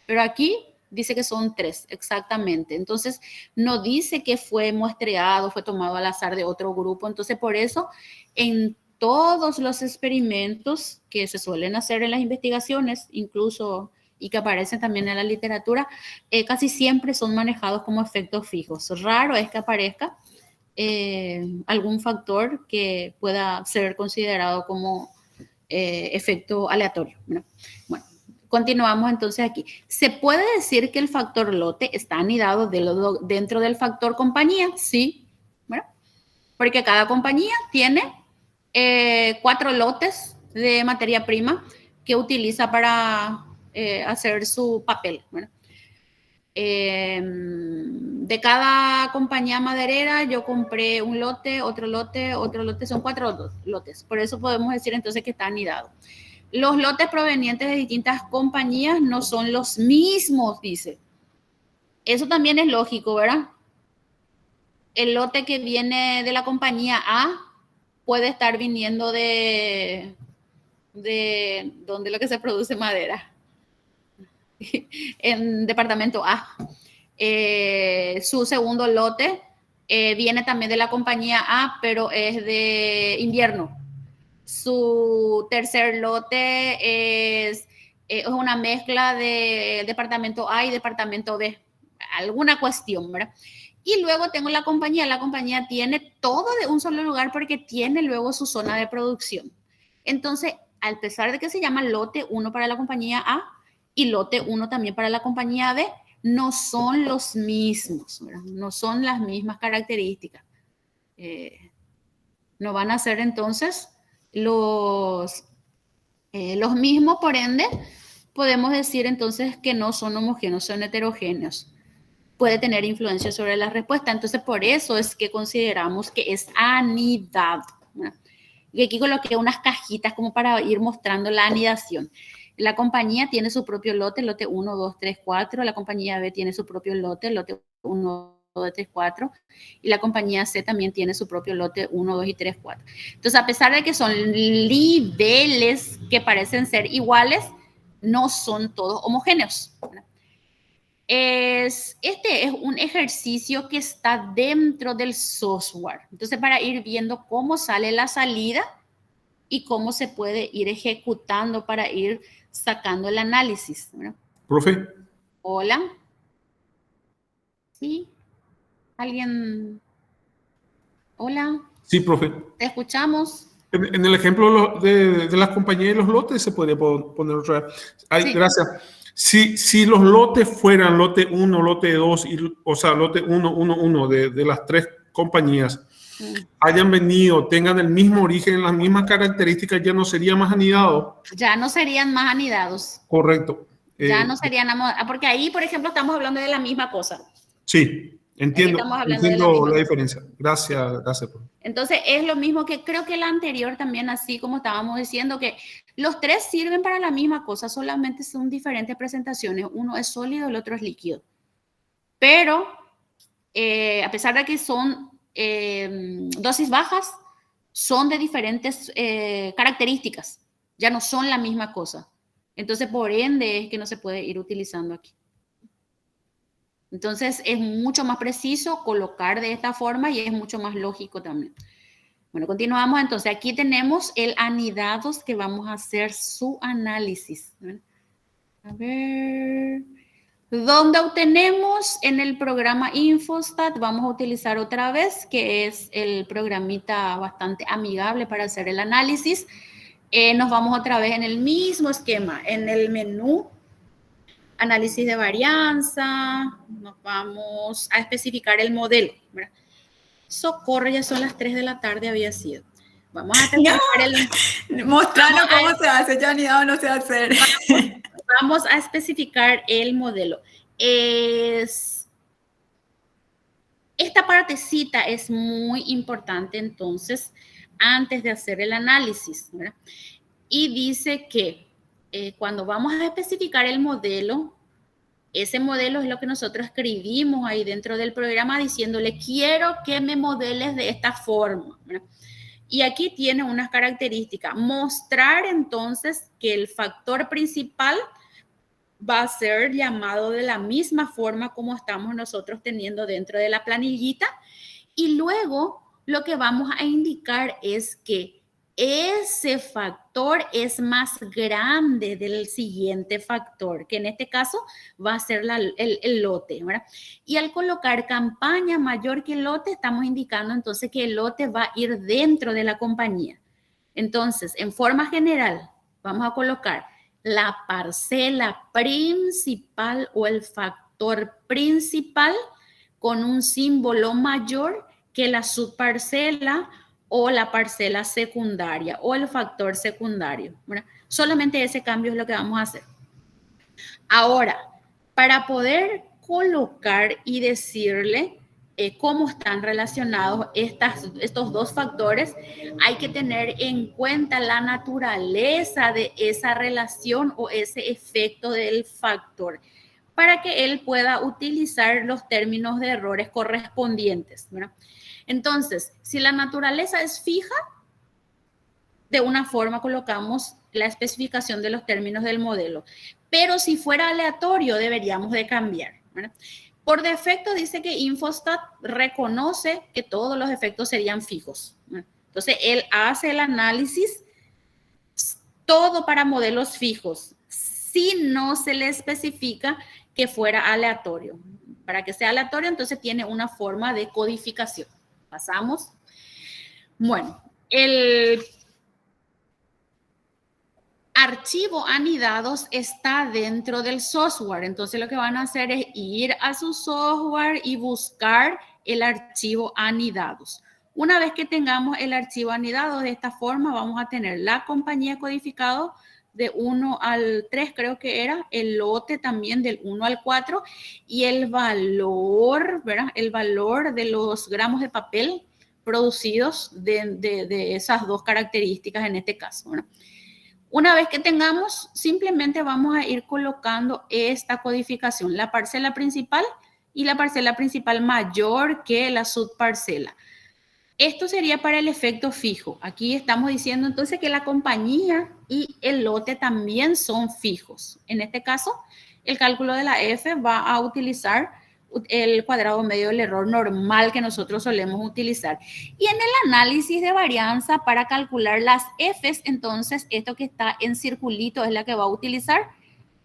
Pero aquí dice que son 3, exactamente. Entonces, no dice que fue muestreado, fue tomado al azar de otro grupo. Entonces, por eso, en todos los experimentos que se suelen hacer en las investigaciones, incluso y que aparecen también en la literatura, casi siempre son manejados como efectos fijos. Raro es que aparezca algún factor que pueda ser considerado como efecto aleatorio, ¿no? Bueno, continuamos entonces aquí. ¿Se puede decir que el factor lote está anidado dentro del factor compañía? Sí, ¿verdad? Porque cada compañía tiene 4 lotes de materia prima que utiliza para hacer su papel, ¿verdad? De cada compañía maderera yo compré un lote, otro lote, otro lote, son 4 lotes. Por eso podemos decir entonces que está anidado. Los lotes provenientes de distintas compañías no son los mismos, dice. Eso también es lógico, ¿verdad? El lote que viene de la compañía A puede estar viniendo de donde lo que se produce madera. En departamento A. Su segundo lote viene también de la compañía A, pero es de invierno. Su tercer lote es una mezcla de departamento A y departamento B. Alguna cuestión, ¿verdad? Y luego tengo la compañía tiene todo de un solo lugar porque tiene luego su zona de producción. Entonces, a pesar de que se llama lote 1 para la compañía A y lote 1 también para la compañía B, no son los mismos, ¿verdad? No son las mismas características. No van a ser entonces los mismos, por ende, podemos decir entonces que no son homogéneos, son heterogéneos. Puede tener influencia sobre la respuesta. Entonces, por eso es que consideramos que es anidad. Y aquí coloqué unas cajitas como para ir mostrando la anidación. La compañía tiene su propio lote 1, 2, 3, 4. La compañía B tiene su propio lote 1, 2, 3, 4. Y la compañía C también tiene su propio lote 1, 2 y 3, 4. Entonces, a pesar de que son niveles que parecen ser iguales, no son todos homogéneos. Este es un ejercicio que está dentro del software. Entonces, para ir viendo cómo sale la salida y cómo se puede ir ejecutando para ir sacando el análisis, ¿verdad? Profe, Hola. ¿Sí? ¿Alguien? Hola. sí, profe. ¿Te escuchamos? En el ejemplo de las compañías y los lotes se podría poner otra vez. Ay, Sí. gracias. Si los lotes fueran lote 1, lote 2, o sea, lote 1, 1, 1 de las tres compañías, hayan venido, tengan el mismo origen, las mismas características, ya no sería más anidado. Ya no serían más anidados. Correcto. Ya no serían, porque ahí, por ejemplo, estamos hablando de la misma cosa. Sí, entiendo, Estamos hablando de entiendo la la diferencia. Gracias, gracias. Profe. Entonces, es lo mismo que creo que la anterior también, así como estábamos diciendo, que los tres sirven para la misma cosa, solamente son diferentes presentaciones. Uno es sólido, el otro es líquido. Pero, a pesar de que son dosis bajas, son de diferentes características. Ya no son la misma cosa. Entonces, por ende, es que no se puede ir utilizando aquí. Entonces, es mucho más preciso colocar de esta forma y es mucho más lógico también. Bueno, continuamos. Entonces, aquí tenemos el anidados que vamos a hacer su análisis. A ver. ¿Dónde obtenemos? En el programa Infostat. Vamos a utilizar otra vez, que es el programita bastante amigable para hacer el análisis. Nos vamos otra vez en el mismo esquema, en el menú. Análisis de varianza, nos vamos a especificar el modelo, ¿verdad? Socorro, ya son las 3 de la tarde, había sido. Vamos a especificar mostrarnos cómo se hace, ya ni no sé hacer. Vamos a especificar el modelo. Esta partecita es muy importante, entonces, antes de hacer el análisis, ¿verdad? Y dice que cuando vamos a especificar el modelo, ese modelo es lo que nosotros escribimos ahí dentro del programa diciéndole, quiero que me modeles de esta forma, ¿verdad? Y aquí tiene unas características. Mostrar entonces que el factor principal va a ser llamado de la misma forma como estamos nosotros teniendo dentro de la planillita. Y luego lo que vamos a indicar es que ese factor es más grande del siguiente factor, que en este caso va a ser el lote, ¿verdad? Y al colocar campaña mayor que el lote, estamos indicando entonces que el lote va a ir dentro de la compañía. Entonces, en forma general, vamos a colocar la parcela principal o el factor principal con un símbolo mayor que la subparcela o la parcela secundaria o el factor secundario, ¿verdad? Solamente ese cambio es lo que vamos a hacer. Ahora, para poder colocar y decirle cómo están relacionados estos dos factores, hay que tener en cuenta la naturaleza de esa relación o ese efecto del factor para que él pueda utilizar los términos de errores correspondientes, ¿verdad? Entonces, si la naturaleza es fija, de una forma colocamos la especificación de los términos del modelo. Pero si fuera aleatorio, deberíamos de cambiar, ¿verdad? Por defecto dice que Infostat reconoce que todos los efectos serían fijos, ¿verdad? Entonces, él hace el análisis todo para modelos fijos, si no se le especifica que fuera aleatorio. Para que sea aleatorio, entonces tiene una forma de codificación. Pasamos. Bueno, el archivo anidados está dentro del software. Entonces lo que van a hacer es ir a su software y buscar el archivo anidados. Una vez que tengamos el archivo anidado de esta forma, vamos a tener la compañía codificado de 1 al 3 creo que era, el lote también del 1 al 4 y el valor, ¿verdad? El valor de los gramos de papel producidos de esas dos características en este caso, ¿verdad? Una vez que tengamos, simplemente vamos a ir colocando esta codificación, la parcela principal y la parcela principal mayor que la subparcela. Esto sería para el efecto fijo. Aquí estamos diciendo entonces que la compañía y el lote también son fijos. En este caso, el cálculo de la F va a utilizar el cuadrado medio del error normal que nosotros solemos utilizar. Y en el análisis de varianza para calcular las Fs, entonces esto que está en circulito es la que va a utilizar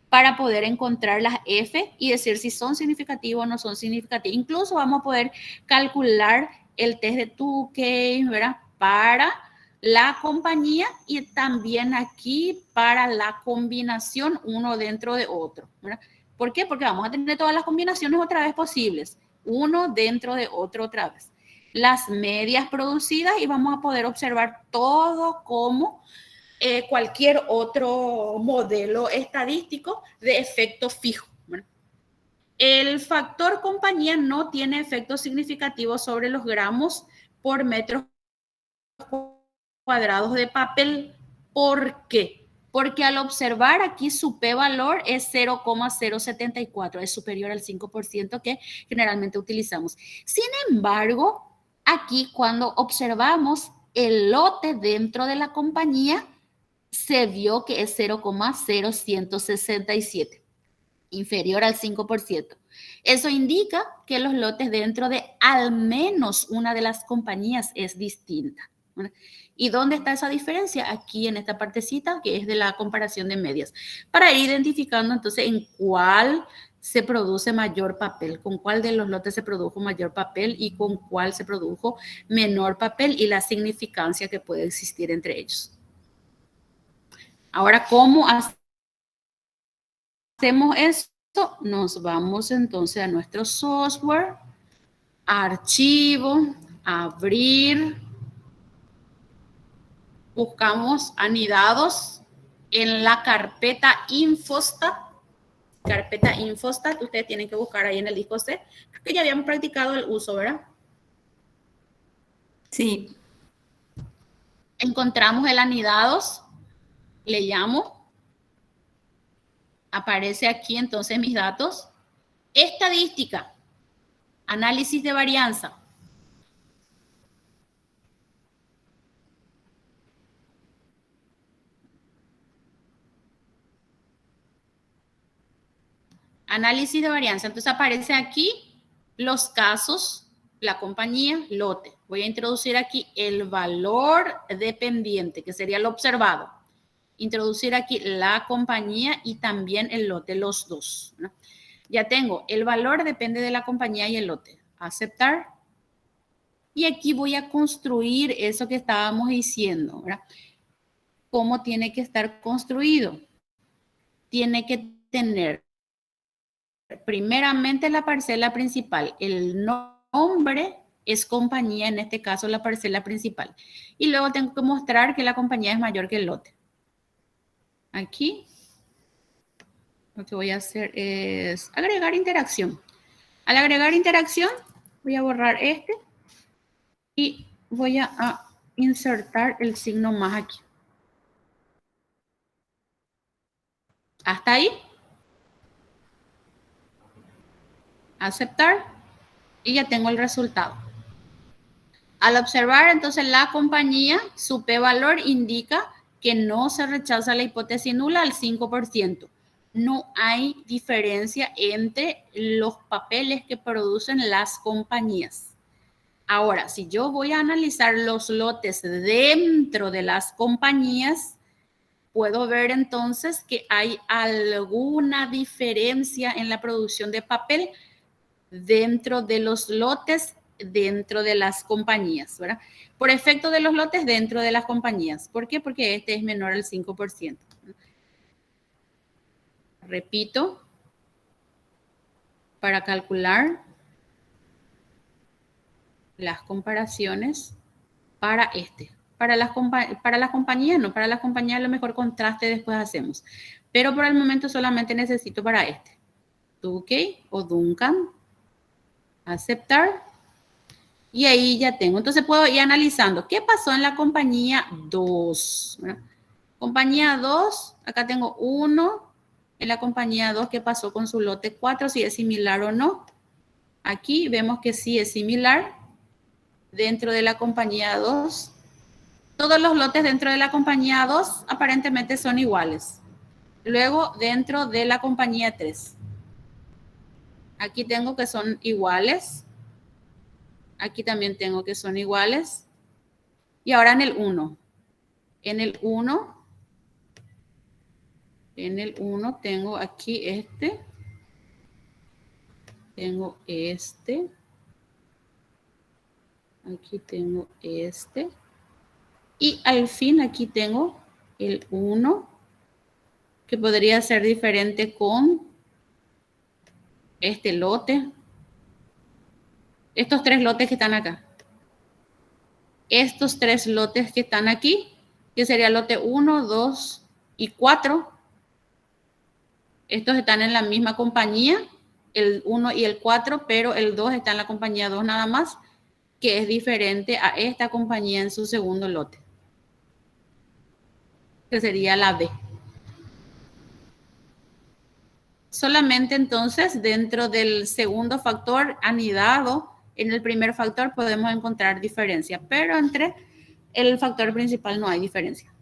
para poder encontrar las F y decir si son significativos o no son significativos. Incluso vamos a poder calcular el test de Tukey, ¿verdad? Para la compañía y también aquí para la combinación uno dentro de otro, ¿verdad? ¿Por qué? Porque vamos a tener todas las combinaciones otra vez posibles, uno dentro de otro otra vez. Las medias producidas y vamos a poder observar todo como cualquier otro modelo estadístico de efecto fijo. ¿Verdad? El factor compañía no tiene efectos significativos sobre los gramos por metros cuadrados de papel. ¿Por qué? Porque al observar aquí su p-valor es 0,074, es superior al 5% que generalmente utilizamos. Sin embargo, aquí cuando observamos el lote dentro de la compañía, se vio que es 0,0167, inferior al 5%. Eso indica que los lotes dentro de al menos una de las compañías es distinta. ¿Y dónde está esa diferencia? Aquí en esta partecita que es de la comparación de medias. Para ir identificando entonces en cuál se produce mayor papel, con cuál de los lotes se produjo mayor papel y con cuál se produjo menor papel y la significancia que puede existir entre ellos. Ahora, ¿cómo hacemos esto? Nos vamos entonces a nuestro software, archivo, abrir, buscamos anidados en la carpeta Infostat. Carpeta Infostat, ustedes tienen que buscar ahí en el disco C, porque ya habíamos practicado el uso, ¿verdad? Sí. Encontramos el anidados, le llamo, aparece aquí entonces mis datos, estadística, análisis de varianza. Análisis de varianza. Entonces aparece aquí los casos, la compañía, lote. Voy a introducir aquí el valor dependiente, que sería el observado. Introducir aquí la compañía y también el lote, los dos, ¿no? Ya tengo, el valor depende de la compañía y el lote. Aceptar. Y aquí voy a construir eso que estábamos diciendo, ¿verdad? ¿Cómo tiene que estar construido? Tiene que tener primeramente la parcela principal. El nombre es compañía, en este caso la parcela principal. Y luego tengo que mostrar que la compañía es mayor que el lote. Aquí lo que voy a hacer es agregar interacción. Al agregar interacción voy a borrar este y voy a insertar el signo más aquí. Hasta ahí. Aceptar y ya tengo el resultado. Al observar entonces la compañía, su p-valor indica que no se rechaza la hipótesis nula al 5%. No hay diferencia entre los papeles que producen las compañías. Ahora, si yo voy a analizar los lotes dentro de las compañías, puedo ver entonces que hay alguna diferencia en la producción de papel dentro de los lotes, dentro de las compañías, ¿verdad? Por efecto de los lotes dentro de las compañías. ¿Por qué? Porque este es menor al 5%. Repito, para calcular las comparaciones para Para las compañías no, para las compañías a lo mejor contraste después hacemos. Pero por el momento solamente necesito para este. Tukey o Duncan. Aceptar. Y ahí ya tengo. Entonces puedo ir analizando. ¿Qué pasó en la compañía 2? Compañía 2, acá tengo 1. En la compañía 2, ¿qué pasó con su lote 4? Si es similar o no. Aquí vemos que sí es similar. Dentro de la compañía 2. Todos los lotes dentro de la compañía 2 aparentemente son iguales. Luego, dentro de la compañía 3. Aquí tengo que son iguales. Aquí también tengo que son iguales. Y ahora en el 1. En el 1 tengo aquí este. Tengo este. Aquí tengo este. Y al fin aquí tengo el 1, que podría ser diferente con este lote. Estos 3 lotes que están acá. Estos 3 lotes que están aquí, que sería lote 1, 2 y 4. Estos están en la misma compañía, el 1 y el 4, pero el 2 está en la compañía 2 nada más, que es diferente a esta compañía en su segundo lote, que sería la B. Solamente entonces dentro del segundo factor anidado en el primer factor podemos encontrar diferencia, pero entre el factor principal no hay diferencia.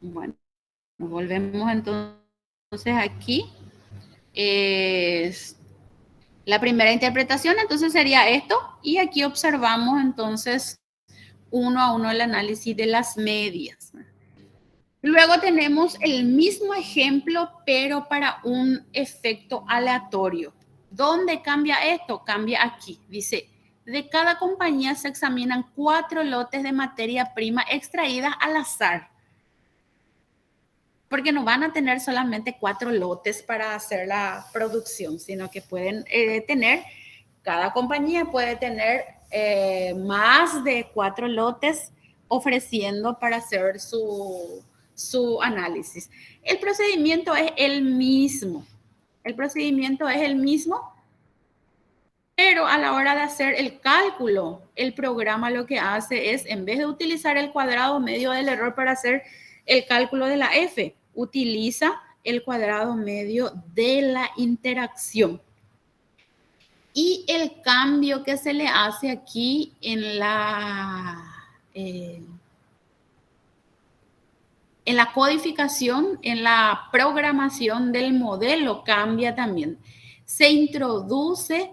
Bueno, volvemos entonces aquí. La primera interpretación entonces sería esto, y aquí observamos entonces uno a uno el análisis de las medias. Luego tenemos el mismo ejemplo, pero para un efecto aleatorio. ¿Dónde cambia esto? Cambia aquí. Dice, de cada compañía se examinan 4 lotes de materia prima extraídas al azar. Porque no van a tener solamente 4 lotes para hacer la producción, sino que pueden tener, cada compañía puede tener más de 4 lotes ofreciendo para hacer su análisis. El procedimiento es el mismo. El procedimiento es el mismo, pero a la hora de hacer el cálculo, el programa lo que hace es, en vez de utilizar el cuadrado medio del error para hacer el cálculo de la F, utiliza el cuadrado medio de la interacción. Y el cambio que se le hace aquí en la codificación, en la programación del modelo cambia también. Se introduce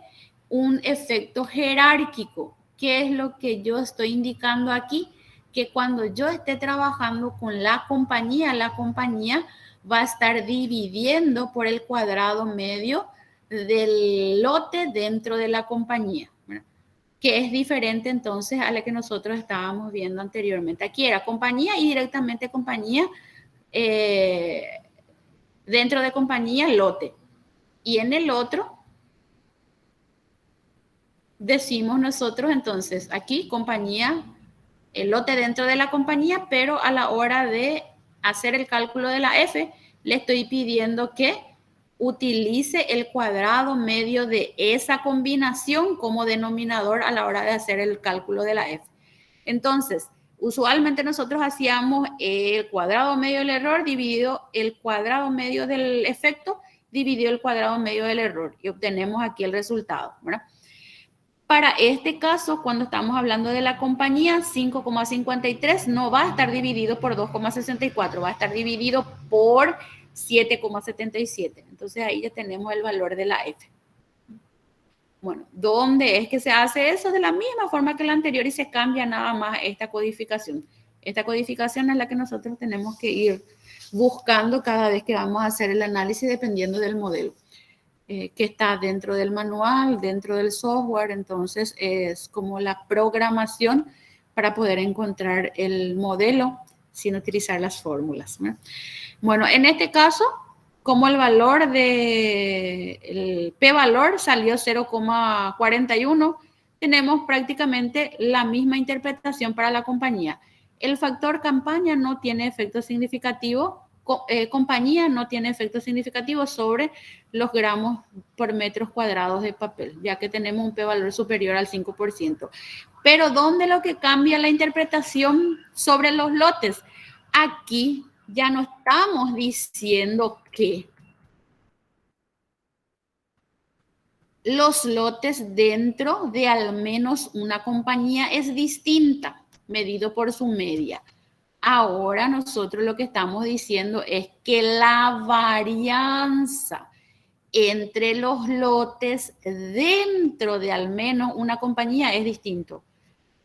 un efecto jerárquico. ¿Qué es lo que yo estoy indicando aquí? Que cuando yo esté trabajando con la compañía va a estar dividiendo por el cuadrado medio del lote dentro de la compañía, ¿verdad? Que es diferente entonces a la que nosotros estábamos viendo anteriormente. Aquí era compañía y directamente compañía, dentro de compañía, lote. Y en el otro, decimos nosotros entonces, aquí compañía, el lote dentro de la compañía, pero a la hora de hacer el cálculo de la F, le estoy pidiendo que utilice el cuadrado medio de esa combinación como denominador a la hora de hacer el cálculo de la F. Entonces, usualmente nosotros hacíamos el cuadrado medio del error dividido el cuadrado medio del efecto dividido el cuadrado medio del error y obtenemos aquí el resultado, ¿verdad? Para este caso, cuando estamos hablando de la compañía, 5,53 no va a estar dividido por 2,64, va a estar dividido por 7,77. Entonces ahí ya tenemos el valor de la F. Bueno, ¿dónde es que se hace eso? De la misma forma que la anterior y se cambia nada más esta codificación. Esta codificación es la que nosotros tenemos que ir buscando cada vez que vamos a hacer el análisis dependiendo del modelo. Que está dentro del manual, dentro del software, entonces es como la programación para poder encontrar el modelo sin utilizar las fórmulas, ¿no? Bueno, en este caso, como el valor el p-valor salió 0,41, tenemos prácticamente la misma interpretación para la compañía. El factor campaña no tiene efecto significativo, compañía no tiene efecto significativo sobre los gramos por metros cuadrados de papel, ya que tenemos un p-valor superior al 5%. Pero ¿dónde lo que cambia la interpretación sobre los lotes? Aquí ya no estamos diciendo que los lotes dentro de al menos una compañía es distinta, medido por su media. Ahora nosotros lo que estamos diciendo es que la varianza entre los lotes dentro de al menos una compañía es distinto,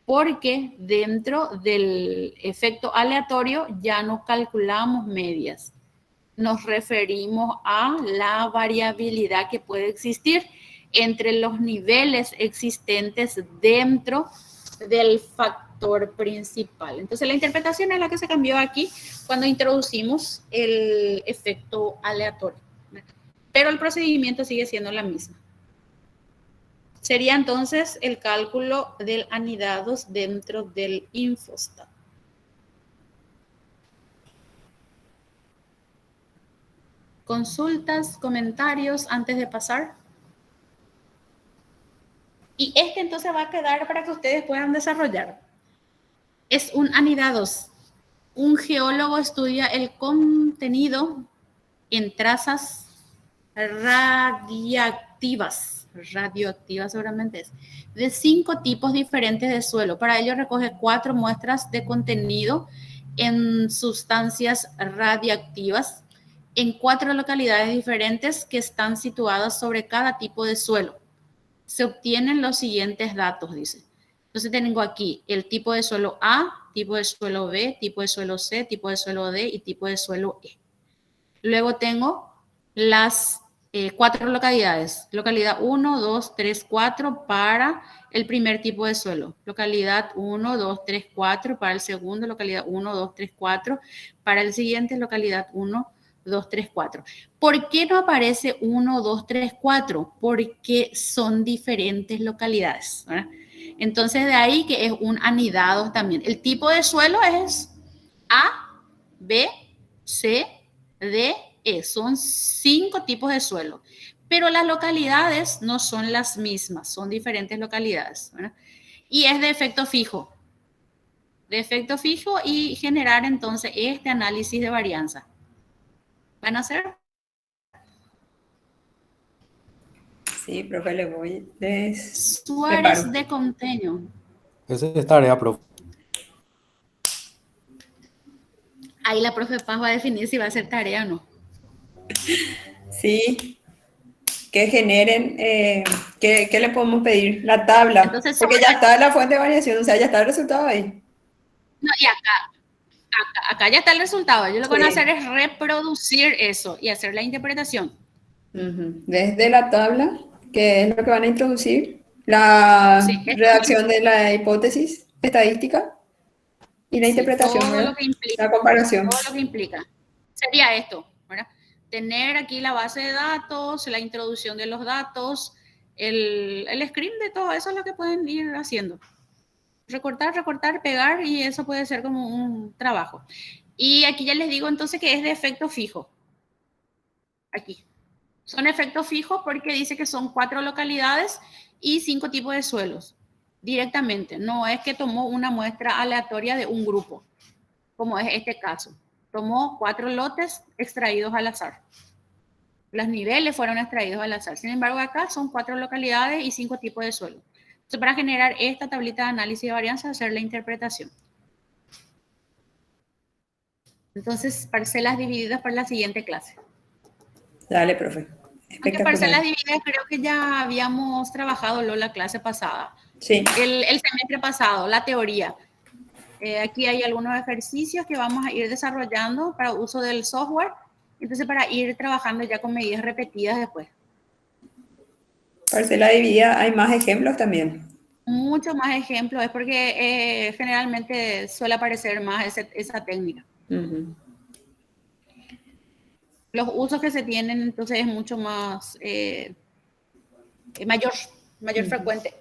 porque dentro del efecto aleatorio ya no calculamos medias. Nos referimos a la variabilidad que puede existir entre los niveles existentes dentro del factor principal. Entonces, la interpretación es la que se cambió aquí cuando introducimos el efecto aleatorio. Pero el procedimiento sigue siendo la misma. Sería entonces el cálculo del anidados dentro del infostat. Consultas, comentarios antes de pasar. Y este entonces va a quedar para que ustedes puedan desarrollar. Es un anidados. Un geólogo estudia el contenido en trazas radioactivas seguramente es, de 5 tipos diferentes de suelo. Para ello recoge 4 muestras de contenido en sustancias radiactivas en 4 localidades diferentes que están situadas sobre cada tipo de suelo. Se obtienen los siguientes datos, dice. Entonces tengo aquí el tipo de suelo A, tipo de suelo B, tipo de suelo C, tipo de suelo D y tipo de suelo E. Luego tengo las 4 localidades. Localidad 1, 2, 3, 4 para el primer tipo de suelo. Localidad 1, 2, 3, 4 para el segundo. Localidad 1, 2, 3, 4 para el siguiente. Localidad 1, 2, 3, 4. ¿Por qué no aparece 1, 2, 3, 4? Porque son diferentes localidades, ¿verdad? Entonces de ahí que es un anidado también. El tipo de suelo es A, B, C, D, E. Son 5 tipos de suelo. Pero las localidades no son las mismas, son diferentes localidades, ¿verdad? Y es de efecto fijo. De efecto fijo y generar entonces este análisis de varianza. ¿Van a hacer? Sí, profe, le voy. Suárez de Conteño. Esa es tarea, profe. Ahí la profe Paz va a definir si va a hacer tarea o no. Sí, que generen, ¿qué le podemos pedir? La tabla, Entonces, porque ya está la fuente de variación, o sea, ya está el resultado ahí. No, y acá ya está el resultado. Yo lo que van a Sí. hacer es reproducir eso y hacer la interpretación. Desde la tabla, que es lo que van a introducir, la Sí, redacción de la hipótesis estadística y la sí, interpretación, todo ¿verdad? lo que implica, La comparación. todo lo que implica. Sería esto, ¿verdad? Tener aquí la base de datos, la introducción de los datos, el screen de todo eso es lo que pueden ir haciendo. Recortar, pegar y eso puede ser como un trabajo. Y aquí ya les digo entonces que es de efecto fijo. Aquí. Son efectos fijos porque dice que son 4 localidades y 5 tipos de suelos. Directamente. No es que tomó una muestra aleatoria de un grupo, como es este caso. Tomó 4 lotes extraídos al azar. Los niveles fueron extraídos al azar. Sin embargo, acá son 4 localidades y 5 tipos de suelo. Entonces, para generar esta tablita de análisis de varianza, hacer la interpretación. Entonces, parcelas divididas para la siguiente clase. Dale, profe. Aunque parcelas divididas creo que ya habíamos trabajado la clase pasada. Sí. El semestre pasado, la teoría. Aquí hay algunos ejercicios que vamos a ir desarrollando para uso del software. Entonces, para ir trabajando ya con medidas repetidas después. Parcela dividida, hay más ejemplos también. Muchos más ejemplos, es porque generalmente suele aparecer más esa técnica. Los usos que se tienen, entonces, es mucho más, mayor frecuente.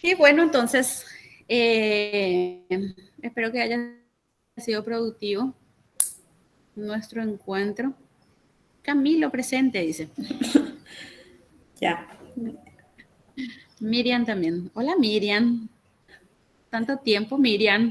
Y bueno, entonces, espero que haya sido productivo nuestro encuentro. Camilo presente, dice. Ya. Miriam también. Hola, Miriam. Tanto tiempo, Miriam.